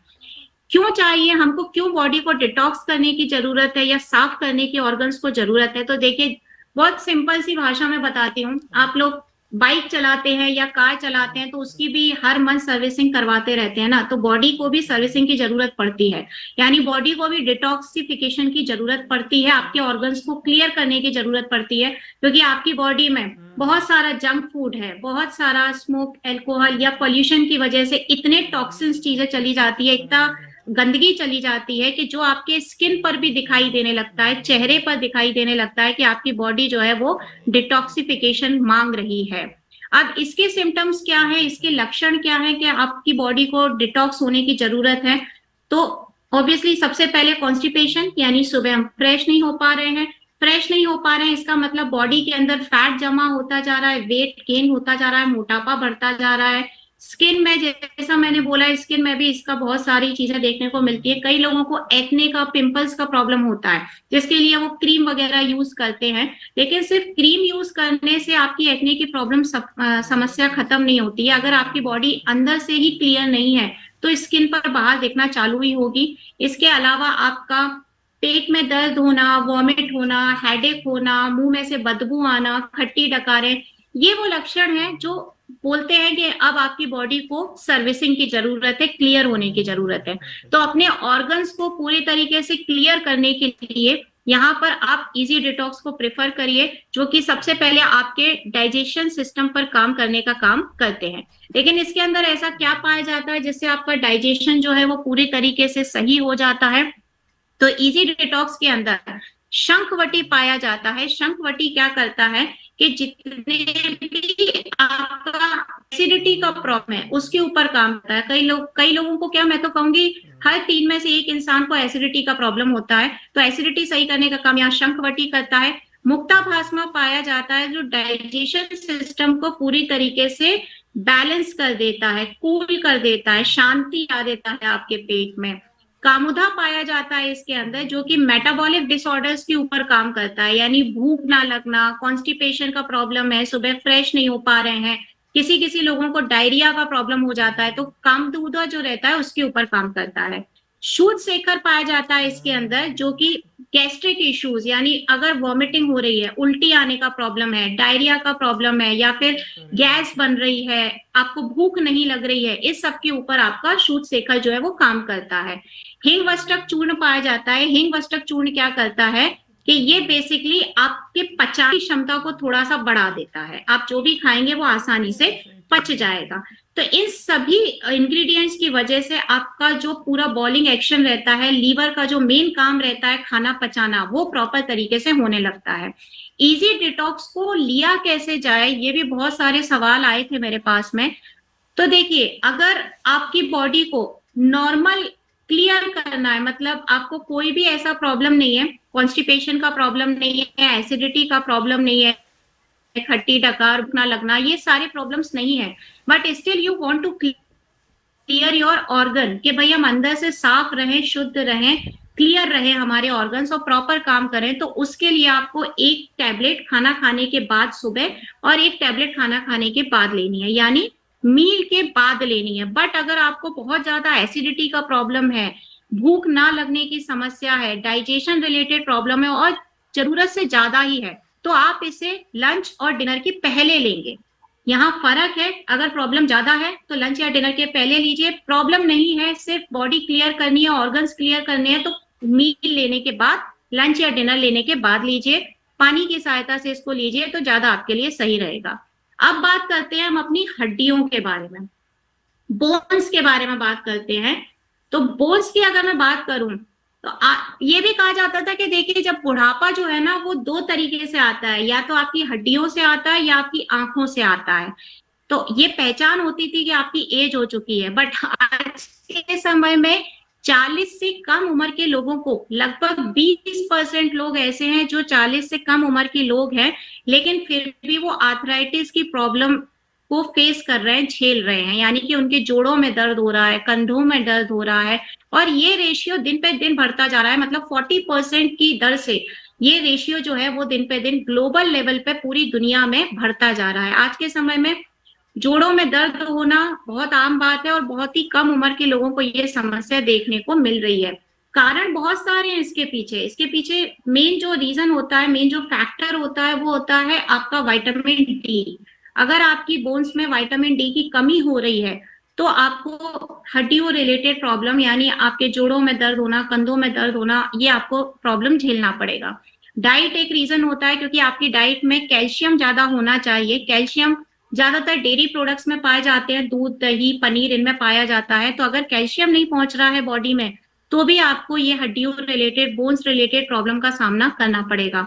क्यों चाहिए हमको, क्यों बॉडी को डिटॉक्स करने की जरूरत है या साफ करने की ऑर्गन्स को जरूरत है? तो देखिए, बहुत सिंपल सी भाषा में बताती हूँ। आप लोग बाइक चलाते हैं या कार चलाते हैं तो उसकी भी हर मंथ सर्विसिंग करवाते रहते हैं ना, तो बॉडी को भी सर्विसिंग की जरूरत पड़ती है, यानी बॉडी को भी डिटॉक्सिफिकेशन की जरूरत पड़ती है, आपके ऑर्गन्स को क्लियर करने की जरूरत पड़ती है, क्योंकि आपकी बॉडी में बहुत सारा जंक फूड है, बहुत सारा स्मोक, एल्कोहल या पोल्यूशन की वजह से इतने टॉक्सिन्स चीजें चली जाती है, इतना गंदगी चली जाती है कि जो आपके स्किन पर भी दिखाई देने लगता है, चेहरे पर दिखाई देने लगता है कि आपकी बॉडी जो है वो डिटॉक्सिफिकेशन मांग रही है। अब इसके सिम्टम्स क्या है, इसके लक्षण क्या है कि आपकी बॉडी को डिटॉक्स होने की जरूरत है? तो ऑब्वियसली सबसे पहले कॉन्स्टिपेशन, यानी सुबह हम फ्रेश नहीं हो पा रहे हैं। फ्रेश नहीं हो पा रहे हैं इसका मतलब बॉडी के अंदर फैट जमा होता जा रहा है, वेट गेन होता जा रहा है, मोटापा बढ़ता जा रहा है। स्किन में, जैसा मैंने बोला, स्किन में भी इसका बहुत सारी चीजें देखने को मिलती है। कई लोगों को एक्ने का, पिंपल्स का प्रॉब्लम होता है, जिसके लिए वो क्रीम वगैरह यूज करते हैं, लेकिन सिर्फ क्रीम यूज करने से आपकी एक्ने की प्रॉब्लम समस्या खत्म नहीं होती है। अगर आपकी बॉडी अंदर से ही क्लियर नहीं है तो स्किन पर बाहर दिखना चालू ही होगी। इसके अलावा आपका पेट में दर्द होना, वॉमिट होना, हेडेक होना, मुंह में से बदबू आना, खट्टी डकारें, ये वो लक्षण हैं जो बोलते हैं कि अब आपकी बॉडी को सर्विसिंग की जरूरत है, क्लियर होने की जरूरत है। तो अपने ऑर्गन्स को पूरी तरीके से क्लियर करने के लिए यहाँ पर आप इजी डिटॉक्स को प्रेफर करिए, जो कि सबसे पहले आपके डाइजेशन सिस्टम पर काम करने का काम करते हैं। लेकिन इसके अंदर ऐसा क्या पाया जाता है जिससे आपका डाइजेशन जो है वो पूरी तरीके से सही हो जाता है? तो इजी डिटॉक्स के अंदर शंखवटी पाया जाता है। शंखवटी क्या करता है कि जितने भी आपका एसिडिटी का प्रॉब्लम है उसके ऊपर काम करता है। कई लोगों को क्या, मैं तो कहूंगी हर 3 में से एक इंसान को एसिडिटी का प्रॉब्लम होता है, तो एसिडिटी सही करने का काम यहाँ शंखवटी करता है। मुक्ताभास्मा पाया जाता है जो डाइजेशन सिस्टम को पूरी तरीके से बैलेंस कर देता है, कूल कर देता है, शांति ला देता है आपके पेट में। कामुधा पाया जाता है इसके अंदर, जो कि मेटाबॉलिक डिसऑर्डर्स के ऊपर काम करता है, यानी भूख ना लगना, कॉन्स्टिपेशन का प्रॉब्लम है, सुबह फ्रेश नहीं हो पा रहे हैं, किसी किसी लोगों को डायरिया का प्रॉब्लम हो जाता है, तो कामधुआ जो रहता है उसके ऊपर काम करता है। शूद शेखर पाया जाता है इसके अंदर, जो कि गैस्ट्रिक इश्यूज, यानी अगर वॉमिटिंग हो रही है, उल्टी आने का प्रॉब्लम है, डायरिया का प्रॉब्लम है, या फिर गैस बन रही है, आपको भूख नहीं लग रही है, इस सब के ऊपर आपका शूद शेखर जो है वो काम करता है। हिंग वस्टक चूर्ण पाया जाता है। हिंग वस्टक चूर्ण क्या करता है कि ये बेसिकली आपके पचाने की क्षमता को थोड़ा सा बढ़ा देता है, आप जो भी खाएंगे वो आसानी से पच जाएगा। तो इन सभी इंग्रेडिएंट्स की वजह से आपका जो पूरा बॉलिंग एक्शन रहता है, लीवर का जो मेन काम रहता है खाना पचाना, वो प्रॉपर तरीके से होने लगता है। इजी डिटॉक्स को लिया कैसे जाए, ये भी बहुत सारे सवाल आए थे मेरे पास में। तो देखिए, अगर आपकी बॉडी को नॉर्मल क्लियर करना है, मतलब आपको कोई भी ऐसा प्रॉब्लम नहीं है, कॉन्स्टिपेशन का प्रॉब्लम नहीं है, एसिडिटी का प्रॉब्लम नहीं है, खट्टी डकार, भूख ना लगना, ये सारे प्रॉब्लम्स नहीं है, but still you want to clear your organ, कि भाई हम अंदर से साफ रहें, शुद्ध रहें, क्लियर रहे हमारे ऑर्गन्स और प्रॉपर काम करें, तो उसके लिए आपको एक टैबलेट खाना खाने के बाद सुबह और एक टैबलेट खाना खाने के बाद लेनी है, यानी मील के बाद लेनी है। बट अगर आपको बहुत ज्यादा एसिडिटी का प्रॉब्लम है, भूख ना लगने की समस्या है, डाइजेशन रिलेटेड प्रॉब्लम है और जरूरत से ज्यादा ही है, तो आप इसे लंच और डिनर के पहले लेंगे। यहाँ फर्क है, अगर प्रॉब्लम ज्यादा है तो लंच या डिनर के पहले लीजिए, प्रॉब्लम नहीं है, सिर्फ बॉडी क्लियर करनी है, ऑर्गन्स क्लियर करने हैं, तो मील लेने के बाद, लंच या डिनर लेने के बाद लीजिए। पानी की सहायता से इसको लीजिए तो ज्यादा आपके लिए सही रहेगा। अब बात करते हैं हम अपनी हड्डियों के बारे में, बोन्स के बारे में बात करते हैं। तो बोन्स की अगर मैं बात करूं तो ये भी कहा जाता था कि देखिए, जब बुढ़ापा जो है ना वो दो तरीके से आता है, या तो आपकी हड्डियों से आता है या आपकी आंखों से आता है। तो ये पहचान होती थी कि आपकी एज हो चुकी है, बट आज के समय में 40 से कम उम्र के लोगों को, लगभग 20% लोग ऐसे हैं जो 40 से कम उम्र के लोग हैं, लेकिन फिर भी वो आर्थराइटिस की प्रॉब्लम को फेस कर रहे हैं, झेल रहे हैं, यानी कि उनके जोड़ों में दर्द हो रहा है, कंधों में दर्द हो रहा है, और ये रेशियो दिन पे दिन बढ़ता जा रहा है। मतलब 40% की दर से ये रेशियो जो है वो दिन पे दिन ग्लोबल लेवल पे पूरी दुनिया में बढ़ता जा रहा है। आज के समय में जोड़ों में दर्द होना बहुत आम बात है और बहुत ही कम उम्र के लोगों को ये समस्या देखने को मिल रही है। कारण बहुत सारे हैं इसके पीछे मेन जो रीजन होता है, मेन जो फैक्टर होता है, वो होता है आपका विटामिन डी। अगर आपकी बोन्स में विटामिन डी की कमी हो रही है तो आपको हड्डियों रिलेटेड प्रॉब्लम, यानी आपके जोड़ों में दर्द होना, कंधों में दर्द होना, ये आपको प्रॉब्लम झेलना पड़ेगा। डाइट एक रीजन होता है, क्योंकि आपकी डाइट में कैल्शियम ज्यादा होना चाहिए। कैल्शियम ज्यादातर डेयरी प्रोडक्ट्स में पाए जाते हैं, दूध, दही, पनीर, इनमें पाया जाता है। तो अगर कैल्शियम नहीं पहुंच रहा है बॉडी में तो भी आपको ये हड्डियों रिलेटेड, बोन्स रिलेटेड प्रॉब्लम का सामना करना पड़ेगा।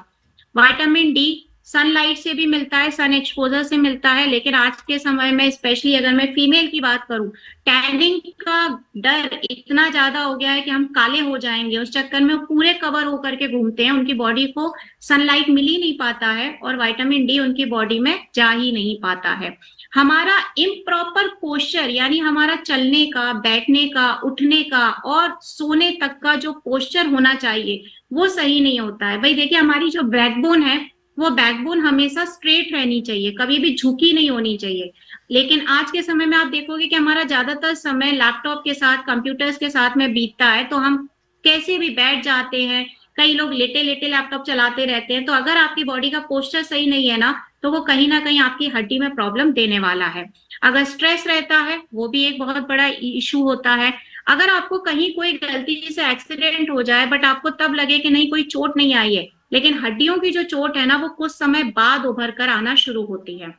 विटामिन डी सनलाइट से भी मिलता है, सन एक्सपोजर से मिलता है, लेकिन आज के समय में स्पेशली अगर मैं फीमेल की बात करूं, टैनिंग का डर इतना ज्यादा हो गया है कि हम काले हो जाएंगे, उस चक्कर में पूरे कवर होकर के घूमते हैं, उनकी बॉडी को सनलाइट मिल ही नहीं पाता है और विटामिन डी उनकी बॉडी में जा ही नहीं पाता है। हमारा इम्प्रॉपर पोस्चर, यानी हमारा चलने का, बैठने का, उठने का और सोने तक का जो पोस्चर होना चाहिए वो सही नहीं होता है। भाई देखिए, हमारी जो बैकबोन है वो बैकबोन हमेशा स्ट्रेट रहनी चाहिए, कभी भी झुकी नहीं होनी चाहिए। लेकिन आज के समय में आप देखोगे कि हमारा ज्यादातर समय लैपटॉप के साथ, कंप्यूटर्स के साथ में बीतता है, तो हम कैसे भी बैठ जाते हैं, कई लोग लेटे लेटे लैपटॉप चलाते रहते हैं। तो अगर आपकी बॉडी का पोस्चर सही नहीं है ना, तो वो कहीं ना कहीं आपकी हड्डी में प्रॉब्लम देने वाला है। अगर स्ट्रेस रहता है, वो भी एक बहुत बड़ा इशू होता है। अगर आपको कहीं कोई गलती से एक्सीडेंट हो जाए बट आपको तब लगे कि नहीं कोई चोट नहीं आई है, लेकिन हड्डियों की जो चोट है ना वो कुछ समय बाद उभर कर आना शुरू होती है।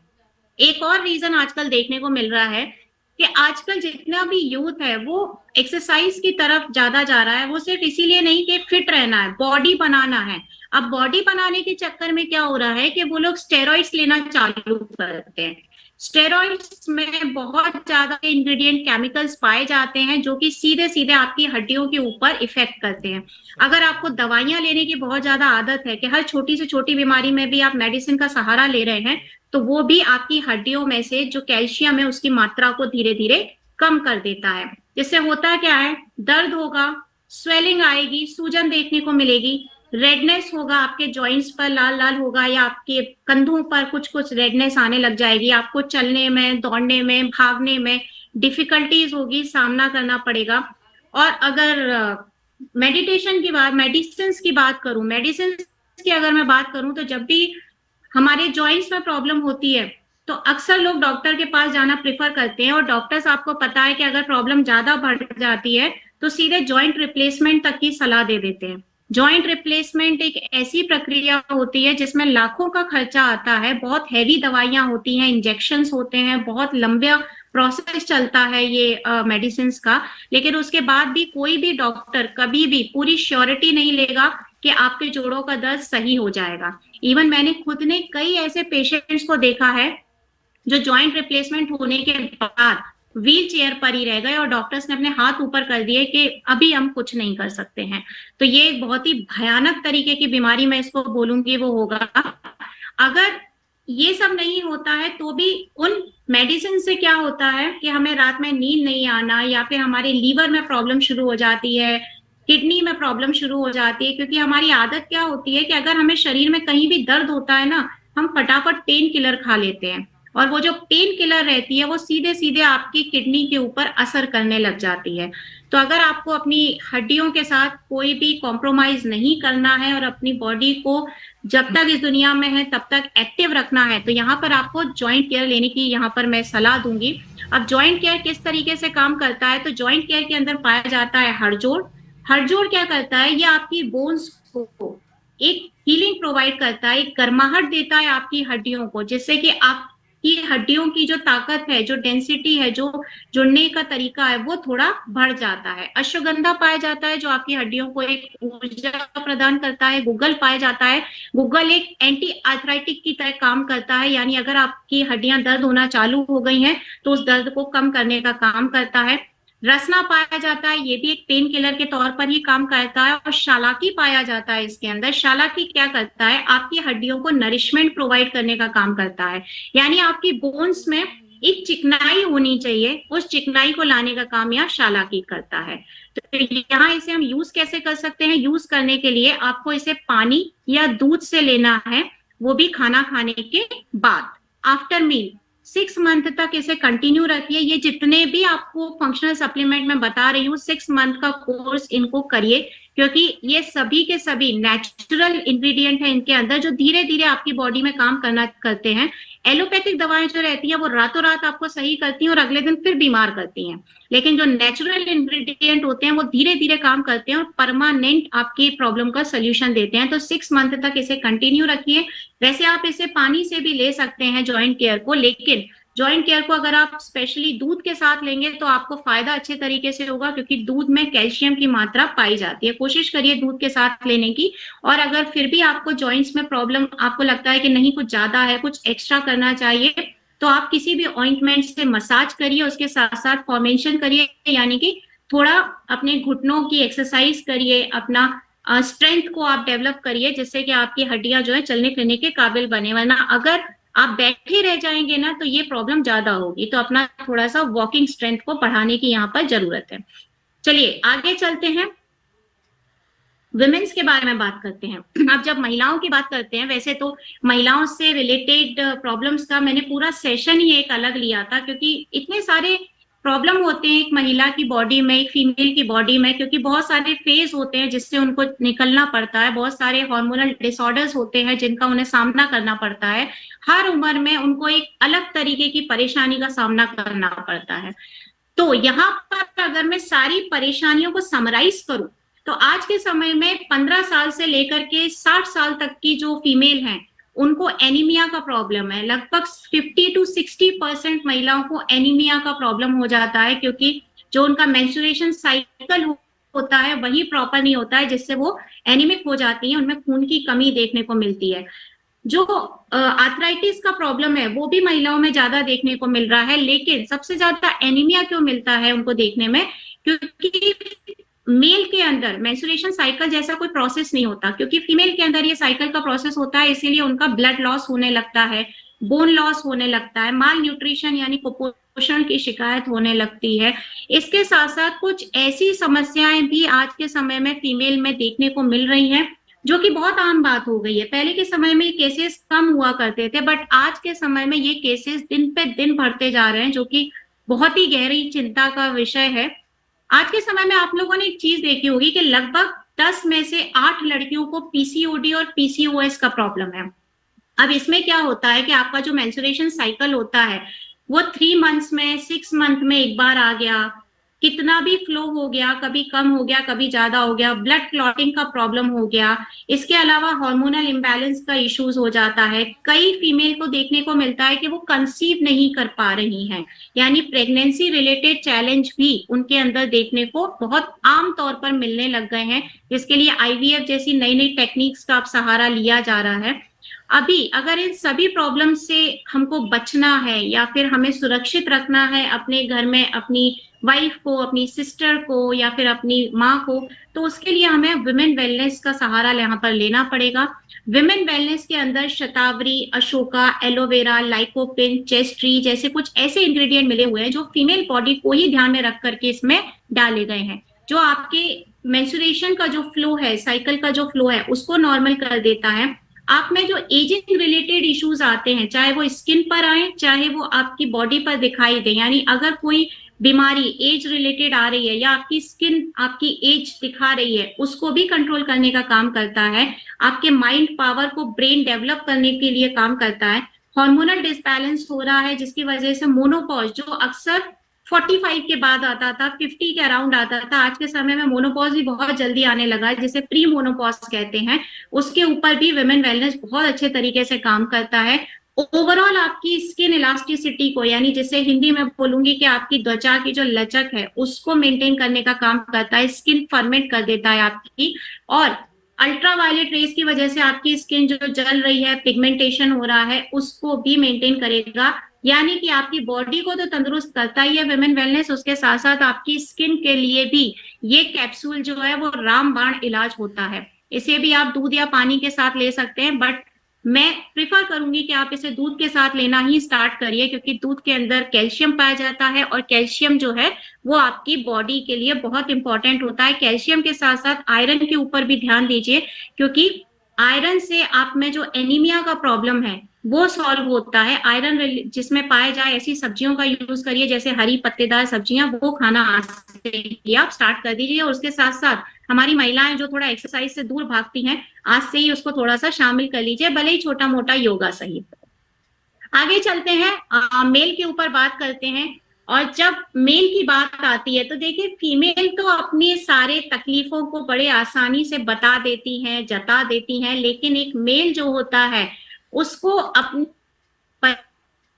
एक और रीजन आजकल देखने को मिल रहा है कि आजकल जितना भी यूथ है वो एक्सरसाइज की तरफ ज्यादा जा रहा है। वो सिर्फ इसीलिए नहीं कि फिट रहना है, बॉडी बनाना है। अब बॉडी बनाने के चक्कर में क्या हो रहा है कि वो लोग स्टेरॉइड्स लेना चालू करते हैं। स्टेरॉइड्स में बहुत ज्यादा इंग्रेडिएंट केमिकल्स पाए जाते हैं जो कि सीधे सीधे आपकी हड्डियों के ऊपर इफेक्ट करते हैं। अगर आपको दवाइयां लेने की बहुत ज्यादा आदत है कि हर छोटी से छोटी बीमारी में भी आप मेडिसिन का सहारा ले रहे हैं, तो वो भी आपकी हड्डियों में से जो कैल्शियम है उसकी मात्रा को धीरे धीरे कम कर देता है। जिससे होता क्या है, दर्द होगा, स्वेलिंग आएगी, सूजन देखने को मिलेगी, रेडनेस होगा, आपके जॉइंट्स पर लाल लाल होगा या आपके कंधों पर कुछ कुछ रेडनेस आने लग जाएगी। आपको चलने में, दौड़ने में, भागने में डिफिकल्टीज होगी, सामना करना पड़ेगा। और अगर मेडिसिन की बात करूं, मेडिसिन की अगर मैं बात करूं, तो जब भी हमारे जॉइंट्स में प्रॉब्लम होती है तो अक्सर लोग डॉक्टर के पास जाना प्रेफर करते हैं। और डॉक्टर्स, आपको पता है कि अगर प्रॉब्लम ज्यादा बढ़ जाती है तो सीधे जॉइंट रिप्लेसमेंट तक की सलाह दे देते हैं। जॉइंट रिप्लेसमेंट एक ऐसी प्रक्रिया होती है जिसमें लाखों का खर्चा आता है, बहुत हैवी दवाइयां होती हैं, इंजेक्शंस होते हैं, बहुत लंबा प्रोसेस चलता है ये मेडिसिन का। लेकिन उसके बाद भी कोई भी डॉक्टर कभी भी पूरी श्योरिटी नहीं लेगा कि आपके जोड़ों का दर्द सही हो जाएगा। इवन मैंने खुद ने कई ऐसे पेशेंट्स को देखा है जो जॉइंट रिप्लेसमेंट होने के बाद व्हील चेयर पर ही रह गए और डॉक्टर्स ने अपने हाथ ऊपर कर दिए कि अभी हम कुछ नहीं कर सकते हैं। तो ये एक बहुत ही भयानक तरीके की बीमारी मैं इसको बोलूंगी वो होगा। अगर ये सब नहीं होता है तो भी उन मेडिसिन से क्या होता है कि हमें रात में नींद नहीं आना, या फिर हमारे लीवर में प्रॉब्लम शुरू हो जाती है, किडनी में प्रॉब्लम शुरू हो जाती है। क्योंकि हमारी आदत क्या होती है कि अगर हमें शरीर में कहीं भी दर्द होता है ना, हम फटाफट पेन किलर खा लेते हैं, और वो जो पेन किलर रहती है वो सीधे सीधे आपकी किडनी के ऊपर असर करने लग जाती है। तो अगर आपको अपनी हड्डियों के साथ कोई भी कॉम्प्रोमाइज नहीं करना है और अपनी बॉडी को जब तक इस दुनिया में है तब तक एक्टिव रखना है, तो यहाँ पर आपको जॉइंट केयर लेने की यहाँ पर मैं सलाह दूंगी। अब जॉइंट केयर किस तरीके से काम करता है, तो जॉइंट केयर के अंदर पाया जाता है हड़जोड़। हड़जोड़ क्या करता है, ये आपकी बोन्स को एक हीलिंग प्रोवाइड करता है, एक गर्माहट देता है आपकी हड्डियों को, जिससे कि आपकी हड्डियों की जो ताकत है, जो डेंसिटी है, जो जुड़ने का तरीका है वो थोड़ा बढ़ जाता है। अश्वगंधा पाया जाता है जो आपकी हड्डियों को एक ऊर्जा प्रदान करता है। गूगल पाया जाता है, गूगल एक एंटी आर्थराइटिक की तरह काम करता है, यानी अगर आपकी हड्डियां दर्द होना चालू हो गई हैं तो उस दर्द को कम करने का काम करता है। रसना पाया जाता है, ये भी एक पेन किलर के तौर पर ही काम करता है। और शालाकी पाया जाता है इसके अंदर। शालाकी क्या करता है, आपकी हड्डियों को नरिशमेंट प्रोवाइड करने का काम करता है, यानी आपकी बोन्स में एक चिकनाई होनी चाहिए, उस चिकनाई को लाने का काम यहाँ शालाकी करता है। तो यहाँ इसे हम यूज कैसे कर सकते हैं, यूज करने के लिए आपको इसे पानी या दूध से लेना है, वो भी खाना खाने के बाद, आफ्टर मील। 6 मंथ तक इसे कंटिन्यू रखिए। ये जितने भी आपको फंक्शनल सप्लीमेंट में बता रही हूँ, 6 मंथ का कोर्स इनको करिए, क्योंकि ये सभी के सभी नेचुरल इंग्रेडिएंट है इनके अंदर, जो धीरे धीरे आपकी बॉडी में काम करना करते हैं। एलोपैथिक दवाएं जो रहती हैं वो रातों रात आपको सही करती हैं और अगले दिन फिर बीमार करती हैं, लेकिन जो नेचुरल इंग्रेडिएंट होते हैं वो धीरे धीरे काम करते हैं और परमानेंट आपकी प्रॉब्लम का सोल्यूशन देते हैं। तो 6 मंथ तक इसे कंटिन्यू रखिए। वैसे आप इसे पानी से भी ले सकते हैं जॉइंट केयर को, लेकिन जॉइंट केयर को अगर आप स्पेशली दूध के साथ लेंगे तो आपको फायदा अच्छे तरीके से होगा, क्योंकि दूध में कैल्शियम की मात्रा पाई जाती है। कोशिश करिए दूध के साथ लेने की। और अगर फिर भी आपको जॉइंट्स में प्रॉब्लम, आपको लगता है कि नहीं कुछ ज्यादा है, कुछ एक्स्ट्रा करना चाहिए, तो आप किसी भी ऑइंटमेंट से मसाज करिए, उसके साथ साथ फॉर्मेशन करिए, यानी कि थोड़ा अपने घुटनों की एक्सरसाइज करिए, अपना स्ट्रेंथ को आप डेवलप करिए, जिससे कि आपकी हड्डियां जो है चलने फिरने के काबिल बने। वरना अगर आप बैठे रह जाएंगे ना तो ये प्रॉब्लम ज्यादा होगी। तो अपना थोड़ा सा वॉकिंग स्ट्रेंथ को बढ़ाने की यहाँ पर जरूरत है। चलिए आगे चलते हैं, विमेन्स के बारे में बात करते हैं। अब जब महिलाओं की बात करते हैं, वैसे तो महिलाओं से रिलेटेड प्रॉब्लम्स का मैंने पूरा सेशन ही एक अलग लिया था, क्योंकि इतने सारे प्रॉब्लम होते हैं एक महिला की बॉडी में, एक फीमेल की बॉडी में, क्योंकि बहुत सारे फेज होते हैं जिससे उनको निकलना पड़ता है, बहुत सारे हार्मोनल डिसऑर्डर्स होते हैं जिनका उन्हें सामना करना पड़ता है। हर उम्र में उनको एक अलग तरीके की परेशानी का सामना करना पड़ता है। तो यहाँ पर अगर मैं सारी परेशानियों को समराइज करूं, तो आज के समय में 15 साल से लेकर के 60 साल तक की जो फीमेल हैं, उनको एनीमिया का प्रॉब्लम है। लगभग 50 to 60% महिलाओं को एनीमिया का प्रॉब्लम हो जाता है, क्योंकि जो उनका मेंस्ट्रुएशन साइकिल होता है वही प्रॉपर नहीं होता है, जिससे वो एनीमिक हो जाती है, उनमें खून की कमी देखने को मिलती है। जो आर्थराइटिस का प्रॉब्लम है वो भी महिलाओं में ज्यादा देखने को मिल रहा है, लेकिन सबसे ज्यादा एनीमिया क्यों मिलता है उनको देखने में? क्योंकि मेल के अंदर मेंस्ट्रुएशन साइकिल जैसा कोई प्रोसेस नहीं होता, क्योंकि फीमेल के अंदर ये साइकिल का प्रोसेस होता है, इसीलिए उनका ब्लड लॉस होने लगता है, बोन लॉस होने लगता है, माल न्यूट्रिशन यानी कुपोषण की शिकायत होने लगती है। इसके साथ साथ कुछ ऐसी समस्याएं भी आज के समय में फीमेल में देखने को मिल रही हैं, जो कि बहुत आम बात हो गई है। पहले के समय में ये केसेस कम हुआ करते थे, बट आज के समय में ये केसेस दिन पे दिन बढ़ते जा रहे हैं, जो कि बहुत ही गहरी चिंता का विषय है। आज के समय में आप लोगों ने एक चीज देखी होगी कि लगभग 10 में से 8 लड़कियों को पीसीओडी और पीसीओएस का प्रॉब्लम है। अब इसमें क्या होता है कि आपका जो मेंस्ट्रुएशन साइकिल होता है वो 3 मंथ्स में, 6 मंथ में एक बार आ गया, कितना भी फ्लो हो गया, कभी कम हो गया, कभी ज्यादा हो गया, ब्लड क्लॉटिंग का प्रॉब्लम हो गया, इसके अलावा हार्मोनल इम्बैलेंस का इश्यूज हो जाता है। कई फीमेल को देखने को मिलता है कि वो कंसीव नहीं कर पा रही हैं, यानी प्रेगनेंसी रिलेटेड चैलेंज भी उनके अंदर देखने को बहुत आम तौर पर मिलने लग गए हैं, जिसके लिए आईवीएफ जैसी नई नई टेक्निक्स का अब सहारा लिया जा रहा है। अभी अगर इन सभी प्रॉब्लम से हमको बचना है या फिर हमें सुरक्षित रखना है अपने घर में अपनी वाइफ को, अपनी सिस्टर को या फिर अपनी माँ को, तो उसके लिए हमें विमेन वेलनेस का सहारा यहाँ पर लेना पड़ेगा। विमेन वेलनेस के अंदर shatavari, ashoka, aloe vera, lycopene, chaste tree जैसे कुछ ऐसे इंग्रेडिएंट मिले हुए हैं जो फीमेल बॉडी को ही ध्यान में रख करके इसमें डाले गए हैं, जो आपके मेंस्ट्रुएशन का जो फ्लो है, साइकिल का जो फ्लो है, उसको नॉर्मल कर देता है। आप में जो एजिंग रिलेटेड इश्यूज आते हैं, चाहे वो स्किन पर आए, चाहे वो आपकी बॉडी पर दिखाई दे, यानी अगर कोई बीमारी एज रिलेटेड आ रही है या आपकी स्किन आपकी एज दिखा रही है, उसको भी कंट्रोल करने का काम करता है। आपके माइंड पावर को ब्रेन डेवलप करने के लिए काम करता है। हार्मोनल डिसबैलेंस हो रहा है जिसकी वजह से मोनोपॉज, जो अक्सर 45 के बाद आता था, 50 के अराउंड आता था, आज के समय में मोनोपॉज भी बहुत जल्दी आने लगा है, जिसे प्री मोनोपॉज कहते हैं। उसके ऊपर भी विमेन वेलनेस बहुत अच्छे तरीके से काम करता है। ओवरऑल आपकी स्किन इलास्टिसिटी को, यानी जिसे हिंदी में बोलूंगी कि आपकी त्वचा की जो लचक है उसको मेंटेन करने का काम करता है, स्किन फर्मेंट कर देता है आपकी। और अल्ट्रावायलेट रेस की वजह से आपकी स्किन जो जल रही है, पिगमेंटेशन हो रहा है, उसको भी मेंटेन करेगा। यानी कि आपकी बॉडी को तो तंदुरुस्त करता ही है विमेन वेलनेस, उसके साथ साथ आपकी स्किन के लिए भी ये कैप्सूल जो है वो रामबाण इलाज होता है। इसे भी आप दूध या पानी के साथ ले सकते हैं, बट मैं प्रिफर करूंगी कि आप इसे दूध के साथ लेना ही स्टार्ट करिए, क्योंकि दूध के अंदर कैल्शियम पाया जाता है और कैल्शियम जो है वो आपकी बॉडी के लिए बहुत इंपॉर्टेंट होता है। कैल्शियम के साथ साथ आयरन के ऊपर भी ध्यान दीजिए, क्योंकि आयरन से आप में जो एनीमिया का प्रॉब्लम है वो सॉल्व होता है। आयरन जिसमें पाए जाए ऐसी सब्जियों का यूज करिए, जैसे हरी पत्तेदार सब्जियां, वो खाना आज से आप स्टार्ट कर दीजिए। और उसके साथ साथ हमारी महिलाएं जो थोड़ा एक्सरसाइज से दूर भागती हैं, आज से ही उसको थोड़ा सा शामिल कर लीजिए, भले ही छोटा मोटा योगा सही। आगे चलते हैं, मेल के ऊपर बात करते हैं। और जब मेल की बात आती है तो देखिए, फीमेल तो अपनी सारे तकलीफों को बड़े आसानी से बता देती हैं, जता देती हैं, लेकिन एक मेल जो होता है उसको अपने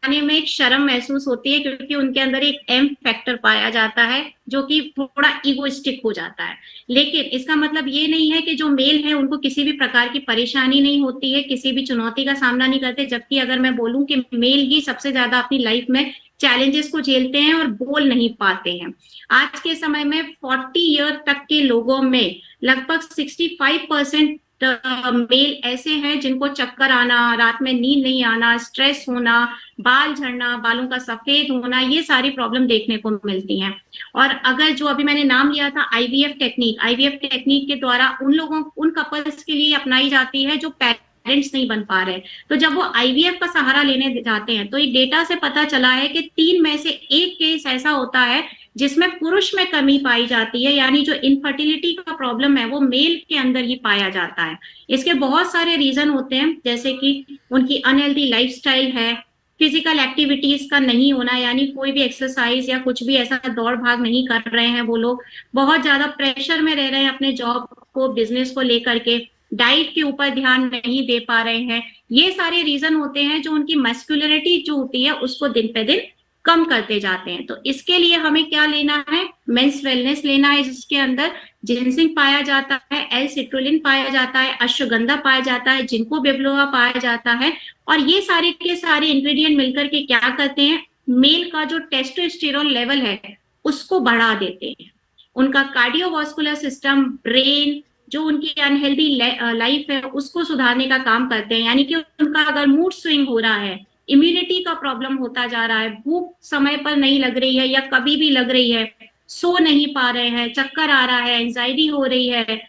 आने में एक शर्म महसूस होती है, क्योंकि उनके अंदर एक एम फैक्टर पाया जाता है जो कि थोड़ा इगोइस्टिक हो जाता है। लेकिन इसका मतलब ये नहीं है कि जो मेल है उनको किसी भी प्रकार की परेशानी नहीं होती है, किसी भी चुनौती का सामना नहीं करते। जबकि अगर मैं बोलूं कि मेल ही सबसे ज्यादा अपनी लाइफ में चैलेंजेस को झेलते हैं और बोल नहीं पाते हैं। आज के समय में 40 ईयर तक के लोगों में लगभग 65% मेल ऐसे हैं जिनको चक्कर आना, रात में नींद नहीं आना, स्ट्रेस होना, बाल झड़ना, बालों का सफेद होना, ये सारी प्रॉब्लम देखने को मिलती हैं। और अगर जो अभी मैंने नाम लिया था आईवीएफ टेक्निक के द्वारा उन कपल्स के लिए अपनाई जाती है जो पेरेंट्स नहीं बन पा रहे। तो जब वो आईवीएफ का सहारा लेने जाते हैं तो एक डेटा से पता चला है कि 3 में से 1 केस ऐसा होता है जिसमें पुरुष में कमी पाई जाती है, यानी जो इनफर्टिलिटी का प्रॉब्लम है वो मेल के अंदर ही पाया जाता है। इसके बहुत सारे रीजन होते हैं, जैसे कि उनकी अनहेल्दी लाइफस्टाइल है, फिजिकल एक्टिविटीज का नहीं होना, यानी कोई भी एक्सरसाइज या कुछ भी ऐसा दौड़ भाग नहीं कर रहे हैं वो लोग, बहुत ज्यादा प्रेशर में रह रहे हैं अपने जॉब को, बिजनेस को लेकर के, डाइट के ऊपर ध्यान नहीं दे पा रहे हैं, ये सारे रीजन होते हैं जो उनकी मस्कुलरिटी जो होती है उसको दिन पे दिन कम करते जाते हैं। तो इसके लिए हमें क्या लेना है, मेंस वेलनेस लेना है, जिसके अंदर जिनसिंग पाया जाता है, एल सिट्रुलिन पाया जाता है, अश्वगंधा पाया जाता है, जिंको बिबलोआ पाया जाता है। और ये सारे के सारे इंग्रेडिएंट मिलकर के क्या करते हैं, मेल का जो टेस्टोस्टेरोन लेवल है उसको बढ़ा देते हैं, उनका कार्डियोवास्कुलर सिस्टम, ब्रेन, जो उनकी अनहेल्दी लाइफ है उसको सुधारने का काम करते हैं। यानी कि उनका अगर मूड स्विंग हो रहा है, इम्यूनिटी का प्रॉब्लम होता जा रहा है, भूख समय पर नहीं लग रही है या कभी भी लग रही है, सो नहीं पा रहे हैं, चक्कर आ रहा है, एंजाइटी हो रही है,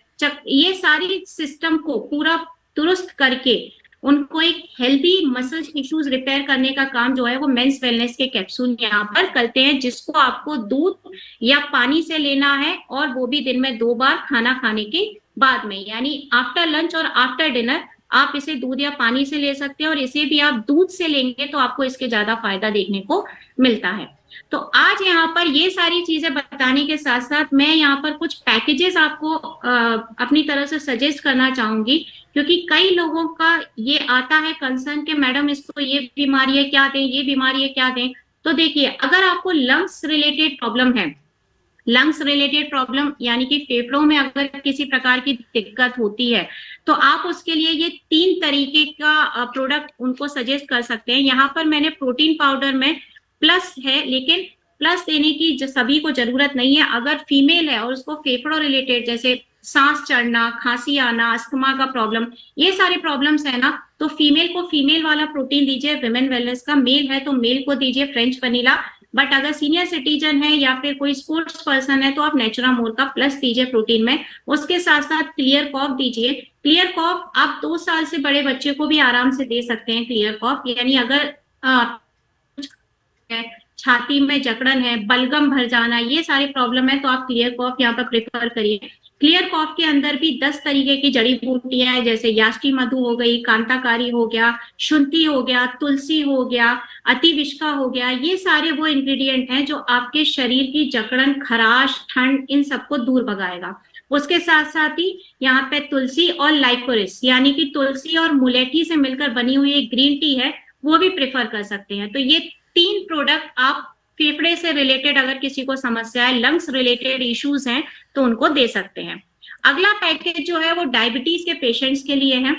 ये सारी सिस्टम को पूरा दुरुस्त करके उनको एक हेल्दी मसल टिश्यूज रिपेयर करने का काम जो है वो मेंस वेलनेस के कैप्सूल यहाँ पर करते हैं, जिसको आपको दूध या पानी से लेना है, और वो भी दिन में 2 बार खाना खाने के बाद में, यानी आफ्टर लंच और आफ्टर डिनर आप इसे दूध या पानी से ले सकते हैं। और इसे भी आप दूध से लेंगे तो आपको इसके ज्यादा फायदा देखने को मिलता है। तो आज यहाँ पर ये सारी चीजें बताने के साथ साथ मैं यहाँ पर कुछ पैकेजेस आपको अपनी तरफ से सजेस्ट करना चाहूंगी, क्योंकि कई लोगों का ये आता है कंसर्न कि मैडम इसको ये बीमारी है क्या दें, ये बीमारी है क्या दें। तो देखिए, अगर आपको लंग्स रिलेटेड प्रॉब्लम है, लंग्स रिलेटेड प्रॉब्लम यानी कि फेफड़ों में अगर किसी प्रकार की दिक्कत होती है, तो आप उसके लिए ये 3 तरीके का प्रोडक्ट उनको सजेस्ट कर सकते हैं। यहाँ पर मैंने प्रोटीन पाउडर में प्लस है, लेकिन प्लस देने की सभी को जरूरत नहीं है। अगर फीमेल है और उसको फेफड़ों रिलेटेड जैसे सांस चढ़ना, खांसी आना, अस्थमा का प्रॉब्लम, ये सारे प्रॉब्लम्स है ना, तो फीमेल को फीमेल वाला प्रोटीन दीजिए विमेन वेलनेस का, मेल है तो मेल को दीजिए फ्रेंच वनीला। बट अगर सीनियर सिटीजन है या फिर कोई स्पोर्ट्स पर्सन है तो आप नेचुरामोर का प्लस दीजिए प्रोटीन में। उसके साथ साथ क्लियर कॉफ दीजिए। क्लियर कॉफ आप 2 साल से बड़े बच्चे को भी आराम से दे सकते हैं। क्लियर कॉफ यानी अगर छाती में जकड़न है, बलगम भर जाना, ये सारी प्रॉब्लम है तो आप क्लियर कॉफ यहाँ पर प्रेफर करिए। क्लियर कॉफ के अंदर भी 10 तरीके की जड़ी बूटियां हैं, जैसे याष्टी मधु हो गई, कांताकारी हो गया, शुंठी हो गया, तुलसी हो गया, अतिविष्का हो गया, ये सारे वो इंग्रेडिएंट हैं जो आपके शरीर की जकड़न, खराश, ठंड, इन सबको दूर भगाएगा। उसके साथ साथ ही यहाँ पे तुलसी और लाइकोरिस यानी कि तुलसी और मुलेठी से मिलकर बनी हुई एक ग्रीन टी है, वो भी प्रेफर कर सकते हैं। तो ये 3 प्रोडक्ट आप फेफड़े से रिलेटेड अगर किसी को समस्या है, लंग्स रिलेटेड इश्यूज हैं, तो उनको दे सकते हैं। अगला पैकेज जो है वो डायबिटीज के पेशेंट्स के लिए है।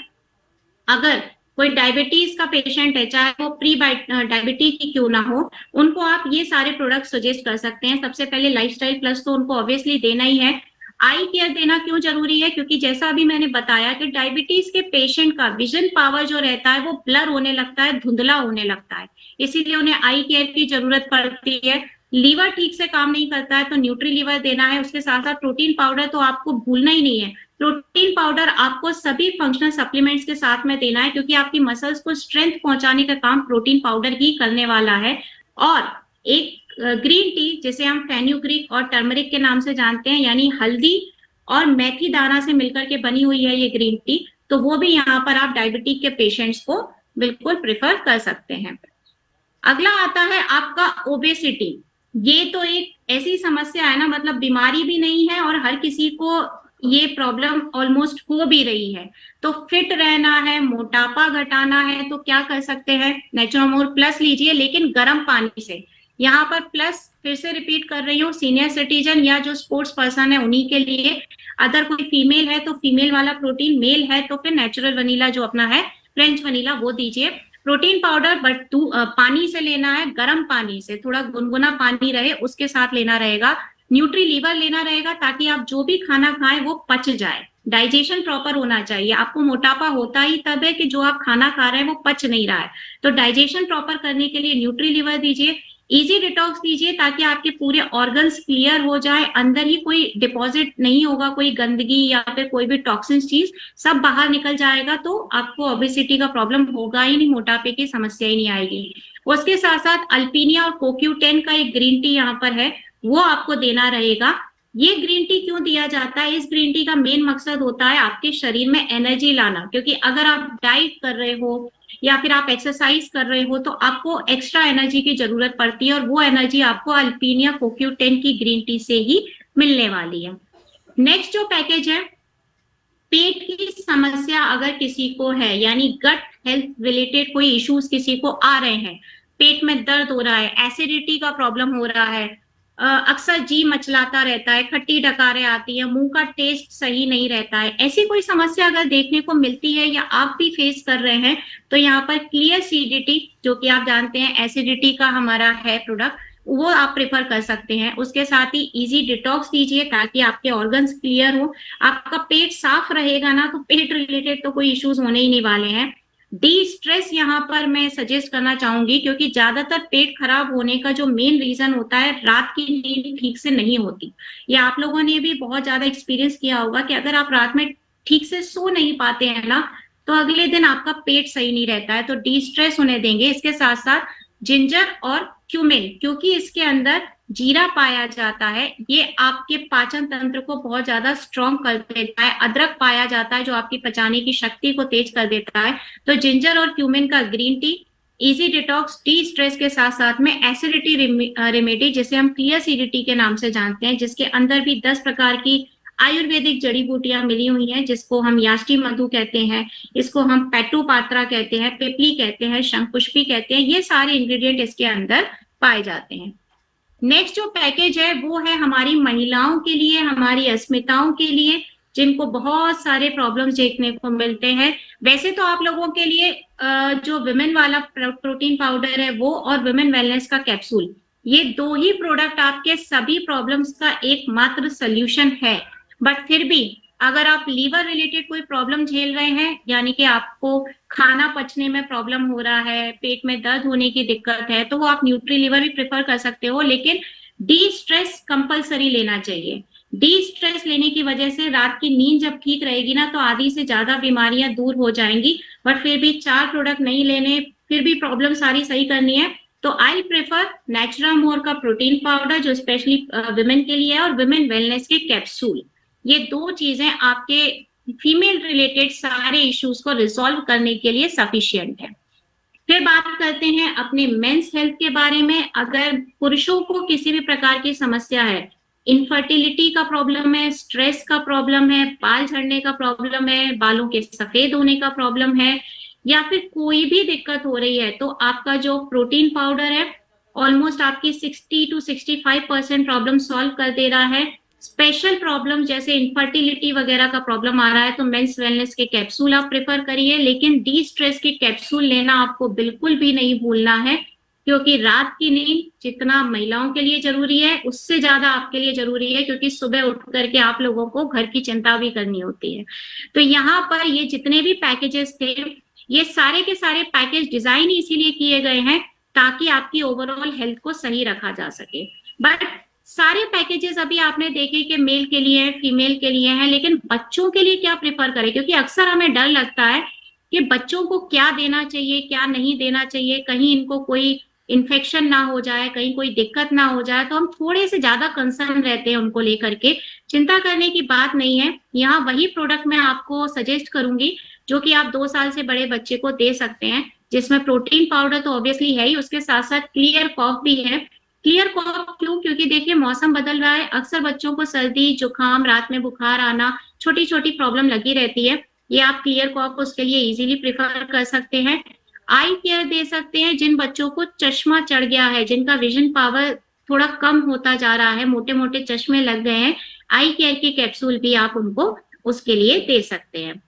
अगर कोई डायबिटीज का पेशेंट है, चाहे वो प्री डायबिटीज की क्यों ना हो, उनको आप ये सारे प्रोडक्ट सजेस्ट कर सकते हैं। सबसे पहले लाइफस्टाइल प्लस तो उनको ऑब्वियसली देना ही है। आई केयर देना क्यों जरूरी है, क्योंकि जैसा अभी मैंने बताया कि डायबिटीज के पेशेंट का विजन पावर जो रहता है वो ब्लर होने लगता है, धुंधला होने लगता है, इसीलिए उन्हें आई केयर की जरूरत पड़ती है। लीवर ठीक से काम नहीं करता है तो न्यूट्री लीवर देना है। उसके साथ साथ प्रोटीन पाउडर तो आपको भूलना ही नहीं है। प्रोटीन पाउडर आपको सभी फंक्शनल सप्लीमेंट्स के साथ में देना है, क्योंकि आपकी मसल्स को स्ट्रेंथ पहुंचाने का काम प्रोटीन पाउडर ही करने वाला है। और एक ग्रीन टी जिसे हम फेन्यूग्रीक और टर्मरिक के नाम से जानते हैं, यानी हल्दी और मेथी दाना से मिलकर के बनी हुई है ये ग्रीन टी, तो वो भी यहाँ पर आप डायबिटिक के पेशेंट्स को बिल्कुल प्रेफर कर सकते हैं। अगला आता है आपका ओबेसिटी। ये तो एक ऐसी समस्या है ना, मतलब बीमारी भी नहीं है और हर किसी को ये प्रॉब्लम ऑलमोस्ट हो भी रही है। तो फिट रहना है, मोटापा घटाना है, तो क्या कर सकते हैं, नेचुरामोर प्लस लीजिए, लेकिन गर्म पानी से। यहाँ पर प्लस फिर से रिपीट कर रही हूँ, सीनियर सिटीजन या जो स्पोर्ट्स पर्सन है उन्हीं के लिए। अगर कोई फीमेल है तो फीमेल वाला प्रोटीन, मेल है तो फिर नेचुरल वनीला जो अपना है फ्रेंच वनीला वो दीजिए। प्रोटीन पाउडर बट पानी से लेना है, गर्म पानी से, थोड़ा गुनगुना पानी रहे उसके साथ लेना रहेगा। न्यूट्री लीवर लेना रहेगा ताकि आप जो भी खाना खाएं वो पच जाए, डाइजेशन प्रॉपर होना चाहिए। आपको मोटापा होता ही तब है कि जो आप खाना खा रहे हैं वो पच नहीं रहा है, तो डाइजेशन प्रॉपर करने के लिए न्यूट्री लीवर दीजिए। इजी डिटॉक्स दीजिए ताकि आपके पूरे ऑर्गन्स क्लियर हो जाए, अंदर ही कोई डिपॉजिट नहीं होगा, कोई गंदगी या फिर कोई भी टॉक्सिन चीज सब बाहर निकल जाएगा, तो आपको ओबेसिटी का प्रॉब्लम होगा ही नहीं, मोटापे की समस्या ही नहीं आएगी। उसके साथ साथ अल्पीनिया और कोक्यू10 का एक ग्रीन टी यहाँ पर है, वो आपको देना रहेगा। ये ग्रीन टी क्यों दिया जाता है, इस ग्रीन टी का मेन मकसद होता है आपके शरीर में एनर्जी लाना, क्योंकि अगर आप डाइट कर रहे हो या फिर आप एक्सरसाइज कर रहे हो, तो आपको एक्स्ट्रा एनर्जी की जरूरत पड़ती है, और वो एनर्जी आपको अल्पीनिया CoQ10 की ग्रीन टी से ही मिलने वाली है। नेक्स्ट जो पैकेज है, पेट की समस्या अगर किसी को है, यानी गट हेल्थ रिलेटेड कोई इश्यूज किसी को आ रहे हैं, पेट में दर्द हो रहा है, एसिडिटी का प्रॉब्लम हो रहा है, अक्सर जी मचलाता रहता है, खट्टी डकारें आती है, मुंह का टेस्ट सही नहीं रहता है, ऐसी कोई समस्या अगर देखने को मिलती है या आप भी फेस कर रहे हैं, तो यहाँ पर क्लियर सीडीटी, जो कि आप जानते हैं एसिडिटी का हमारा है प्रोडक्ट, वो आप प्रेफर कर सकते हैं। उसके साथ ही इजी डिटॉक्स दीजिए ताकि आपके ऑर्गन्स क्लियर हो। आपका पेट साफ रहेगा ना, तो पेट रिलेटेड तो कोई इश्यूज होने ही नहीं वाले हैं। डी स्ट्रेस यहाँ पर मैं सजेस्ट करना चाहूंगी, क्योंकि ज्यादातर पेट खराब होने का जो मेन रीजन होता है, रात की नींद ठीक से नहीं होती। या आप लोगों ने भी बहुत ज्यादा एक्सपीरियंस किया होगा कि अगर आप रात में ठीक से सो नहीं पाते हैं ना, तो अगले दिन आपका पेट सही नहीं रहता है, तो डी स्ट्रेस होने देंगे। इसके साथ साथ जिंजर और क्यूमिन, क्योंकि इसके अंदर जीरा पाया जाता है, ये आपके पाचन तंत्र को बहुत ज्यादा स्ट्रॉन्ग कर देता है। अदरक पाया जाता है जो आपकी पचाने की शक्ति को तेज कर देता है। तो जिंजर और क्यूमिन का green tea easy detox, D stress के साथ साथ में एसिडिटी रेमेडी, जिसे हम क्लियर सीडीटी के नाम से जानते हैं, जिसके अंदर भी 10 प्रकार की आयुर्वेदिक जड़ी बूटियां मिली हुई हैं, जिसको हम याष्टी मधु कहते हैं, इसको हम पेटू पात्रा कहते हैं, पिपली कहते हैं, शंखपुष्पी कहते हैं, ये सारे इंग्रेडिएंट इसके अंदर पाए जाते हैं। नेक्स्ट जो पैकेज है वो है हमारी महिलाओं के लिए, हमारी अस्मिताओं के लिए, जिनको बहुत सारे प्रॉब्लम्स देखने को मिलते हैं। वैसे तो आप लोगों के लिए जो विमेन वाला प्रोटीन पाउडर है वो, और विमेन वेलनेस का कैप्सूल, ये दो ही प्रोडक्ट आपके सभी प्रॉब्लम्स का एकमात्र सोल्यूशन है। बट फिर भी अगर आप लीवर रिलेटेड कोई प्रॉब्लम झेल रहे हैं, यानी कि आपको खाना पचने में प्रॉब्लम हो रहा है, पेट में दर्द होने की दिक्कत है, तो वो आप न्यूट्री लीवर भी प्रेफर कर सकते हो, लेकिन डी स्ट्रेस कंपलसरी लेना चाहिए। डी स्ट्रेस लेने की वजह से रात की नींद जब ठीक रहेगी ना, तो आधी से ज्यादा बीमारियां दूर हो जाएंगी। बट फिर भी 4 प्रोडक्ट नहीं लेने, फिर भी प्रॉब्लम सारी सही करनी है, तो आई प्रेफर नेचुरामोर का प्रोटीन पाउडर, जो स्पेशली विमेन के लिए है, और विमेन वेलनेस के कैप्सूल। ये दो चीजें आपके फीमेल रिलेटेड सारे इश्यूज को रिजॉल्व करने के लिए सफिशिएंट है। फिर बात करते हैं अपने मेंस हेल्थ के बारे में। अगर पुरुषों को किसी भी प्रकार की समस्या है, इनफर्टिलिटी का प्रॉब्लम है, स्ट्रेस का प्रॉब्लम है, बाल झड़ने का प्रॉब्लम है, बालों के सफेद होने का प्रॉब्लम है, या फिर कोई भी दिक्कत हो रही है, तो आपका जो प्रोटीन पाउडर है ऑलमोस्ट आपकी 60 to 65% प्रॉब्लम सॉल्व कर दे रहा है। स्पेशल प्रॉब्लम जैसे इनफर्टिलिटी वगैरह का प्रॉब्लम आ रहा है, तो मेंस वेलनेस के कैप्सूल आप प्रेफर करिए, लेकिन डी स्ट्रेस के कैप्सूल लेना आपको बिल्कुल भी नहीं भूलना है, क्योंकि रात की नींद जितना महिलाओं के लिए जरूरी है, उससे ज्यादा आपके लिए जरूरी है, क्योंकि सुबह उठ करके आप लोगों को घर की चिंता भी करनी होती है। तो यहाँ पर ये जितने भी पैकेजेस थे, ये सारे के सारे पैकेज डिजाइन इसीलिए किए गए हैं ताकि आपकी ओवरऑल हेल्थ को सही रखा जा सके। बट सारे पैकेजेस अभी आपने देखे कि मेल के लिए है, फीमेल के लिए है, लेकिन बच्चों के लिए क्या प्रेफर करें, क्योंकि अक्सर हमें डर लगता है कि बच्चों को क्या देना चाहिए, क्या नहीं देना चाहिए, कहीं इनको कोई इन्फेक्शन ना हो जाए, कहीं कोई दिक्कत ना हो जाए, तो हम थोड़े से ज्यादा कंसर्न रहते हैं उनको लेकर के। चिंता करने की बात नहीं है। यहाँ वही प्रोडक्ट मैं आपको सजेस्ट करूंगी जो कि आप 2 साल से बड़े बच्चे को दे सकते हैं, जिसमें प्रोटीन पाउडर तो ऑब्वियसली है ही, उसके साथ साथ क्लियर कॉफ भी है। क्लियर कॉफ क्यों? क्योंकि देखिए मौसम बदल रहा है, अक्सर बच्चों को सर्दी जुकाम, रात में बुखार आना, छोटी छोटी प्रॉब्लम लगी रहती है। ये आप क्लियर कॉफ उसके लिए इजीली प्रिफर कर सकते हैं। आई केयर दे सकते हैं जिन बच्चों को चश्मा चढ़ गया है, जिनका विजन पावर थोड़ा कम होता जा रहा है, मोटे मोटे चश्मे लग गए हैं, आई केयर की कैप्सूल भी आप उनको उसके लिए दे सकते हैं।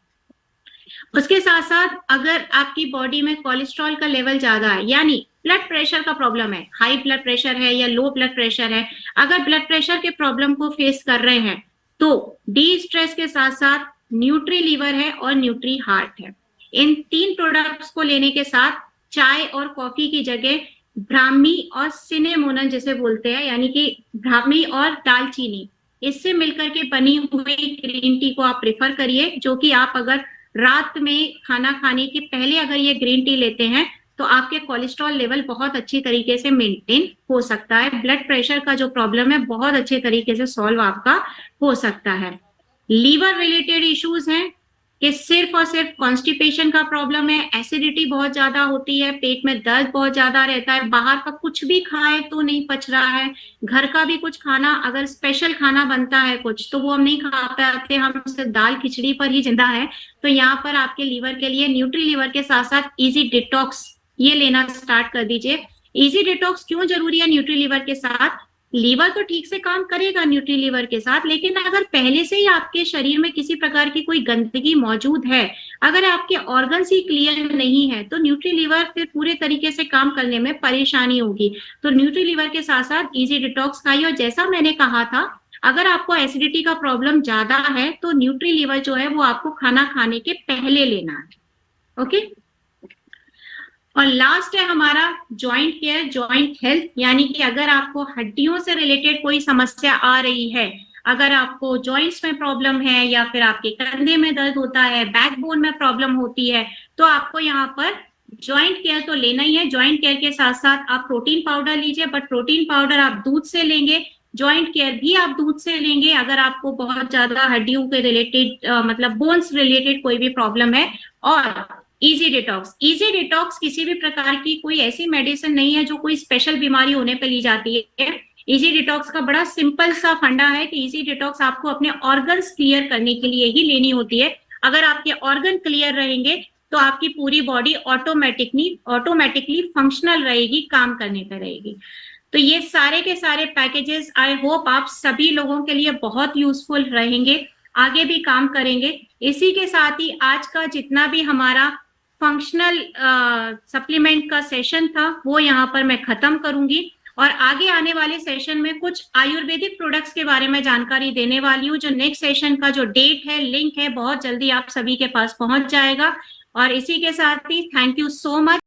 उसके साथ साथ अगर आपकी बॉडी में कोलेस्ट्रॉल का लेवल ज्यादा है, यानी ब्लड प्रेशर का प्रॉब्लम है, हाई ब्लड प्रेशर है या लो ब्लड प्रेशर है, अगर ब्लड प्रेशर के प्रॉब्लम को फेस कर रहे हैं, तो डी स्ट्रेस के साथ साथ न्यूट्री लीवर है और न्यूट्री हार्ट है। इन 3 प्रोडक्ट्स को लेने के साथ चाय और कॉफी की जगह ब्राह्मी और सिनेमोनन जिसे बोलते हैं, यानी कि ब्राह्मी और दालचीनी, इससे मिलकर के बनी हुई ग्रीन टी को आप प्रेफर करिए, जो कि आप अगर रात में खाना खाने के पहले अगर ये ग्रीन टी लेते हैं तो आपके कोलेस्ट्रॉल लेवल बहुत अच्छी तरीके से मेंटेन हो सकता है। ब्लड प्रेशर का जो प्रॉब्लम है बहुत अच्छे तरीके से सॉल्व आपका हो सकता है। लीवर रिलेटेड इश्यूज हैं, कि सिर्फ और सिर्फ कॉन्स्टिपेशन का प्रॉब्लम है, एसिडिटी बहुत ज्यादा होती है, पेट में दर्द बहुत ज्यादा रहता है, बाहर का कुछ भी खाए तो नहीं पच रहा है, घर का भी कुछ खाना अगर स्पेशल खाना बनता है कुछ तो वो हम नहीं खा पाते, हम सिर्फ दाल खिचड़ी पर ही जिंदा है। तो यहाँ पर आपके लीवर के लिए न्यूट्री लीवर के साथ साथ इजी डिटॉक्स ये लेना स्टार्ट कर दीजिए। इजी डिटॉक्स क्यों जरूरी है न्यूट्री लीवर के साथ? लीवर तो ठीक से काम करेगा न्यूट्री लीवर के साथ, लेकिन अगर पहले से ही आपके शरीर में किसी प्रकार की कोई गंदगी मौजूद है, अगर आपके ऑर्गन्स ही क्लियर नहीं है, तो न्यूट्री लीवर फिर पूरे तरीके से काम करने में परेशानी होगी। तो न्यूट्री लीवर के साथ साथ इजी डिटॉक्स खाइए। और जैसा मैंने कहा था, अगर आपको एसिडिटी का प्रॉब्लम ज्यादा है तो न्यूट्री लीवर जो है वो आपको खाना खाने के पहले लेना है। ओके। और लास्ट है हमारा जॉइंट केयर, जॉइंट हेल्थ, यानी कि अगर आपको हड्डियों से रिलेटेड कोई समस्या आ रही है, अगर आपको जॉइंट्स में प्रॉब्लम है या फिर आपके कंधे में दर्द होता है, बैकबोन में प्रॉब्लम होती है, तो आपको यहाँ पर जॉइंट केयर तो लेना ही है। जॉइंट केयर के साथ साथ आप प्रोटीन पाउडर लीजिए, बट प्रोटीन पाउडर आप दूध से लेंगे, जॉइंट केयर भी आप दूध से लेंगे अगर आपको बहुत ज्यादा हड्डियों के रिलेटेड मतलब बोन्स रिलेटेड कोई भी प्रॉब्लम है। और इजी डिटॉक्स, इजी डिटॉक्स किसी भी प्रकार की कोई ऐसी मेडिसिन नहीं है जो कोई स्पेशल बीमारी होने पे ली जाती है। इजी डिटॉक्स का बड़ा सिंपल सा फंडा है कि इजी डिटॉक्स आपको अपने ऑर्गन्स क्लियर करने के लिए ही लेनी होती है। अगर आपके ऑर्गन क्लियर रहेंगे तो आपकी पूरी बॉडी ऑटोमेटिकली फंक्शनल रहेगी, काम करने पे रहेगी। तो ये सारे के सारे पैकेजेस आई होप आप सभी लोगों के लिए बहुत यूजफुल रहेंगे, आगे भी काम करेंगे। इसी के साथ ही आज का जितना भी हमारा फंक्शनल सप्लीमेंट का सेशन था वो यहाँ पर मैं खत्म करूंगी, और आगे आने वाले सेशन में कुछ आयुर्वेदिक प्रोडक्ट्स के बारे में जानकारी देने वाली हूँ। जो नेक्स्ट सेशन का जो डेट है, लिंक है, बहुत जल्दी आप सभी के पास पहुंच जाएगा। और इसी के साथ ही थैंक यू सो मच।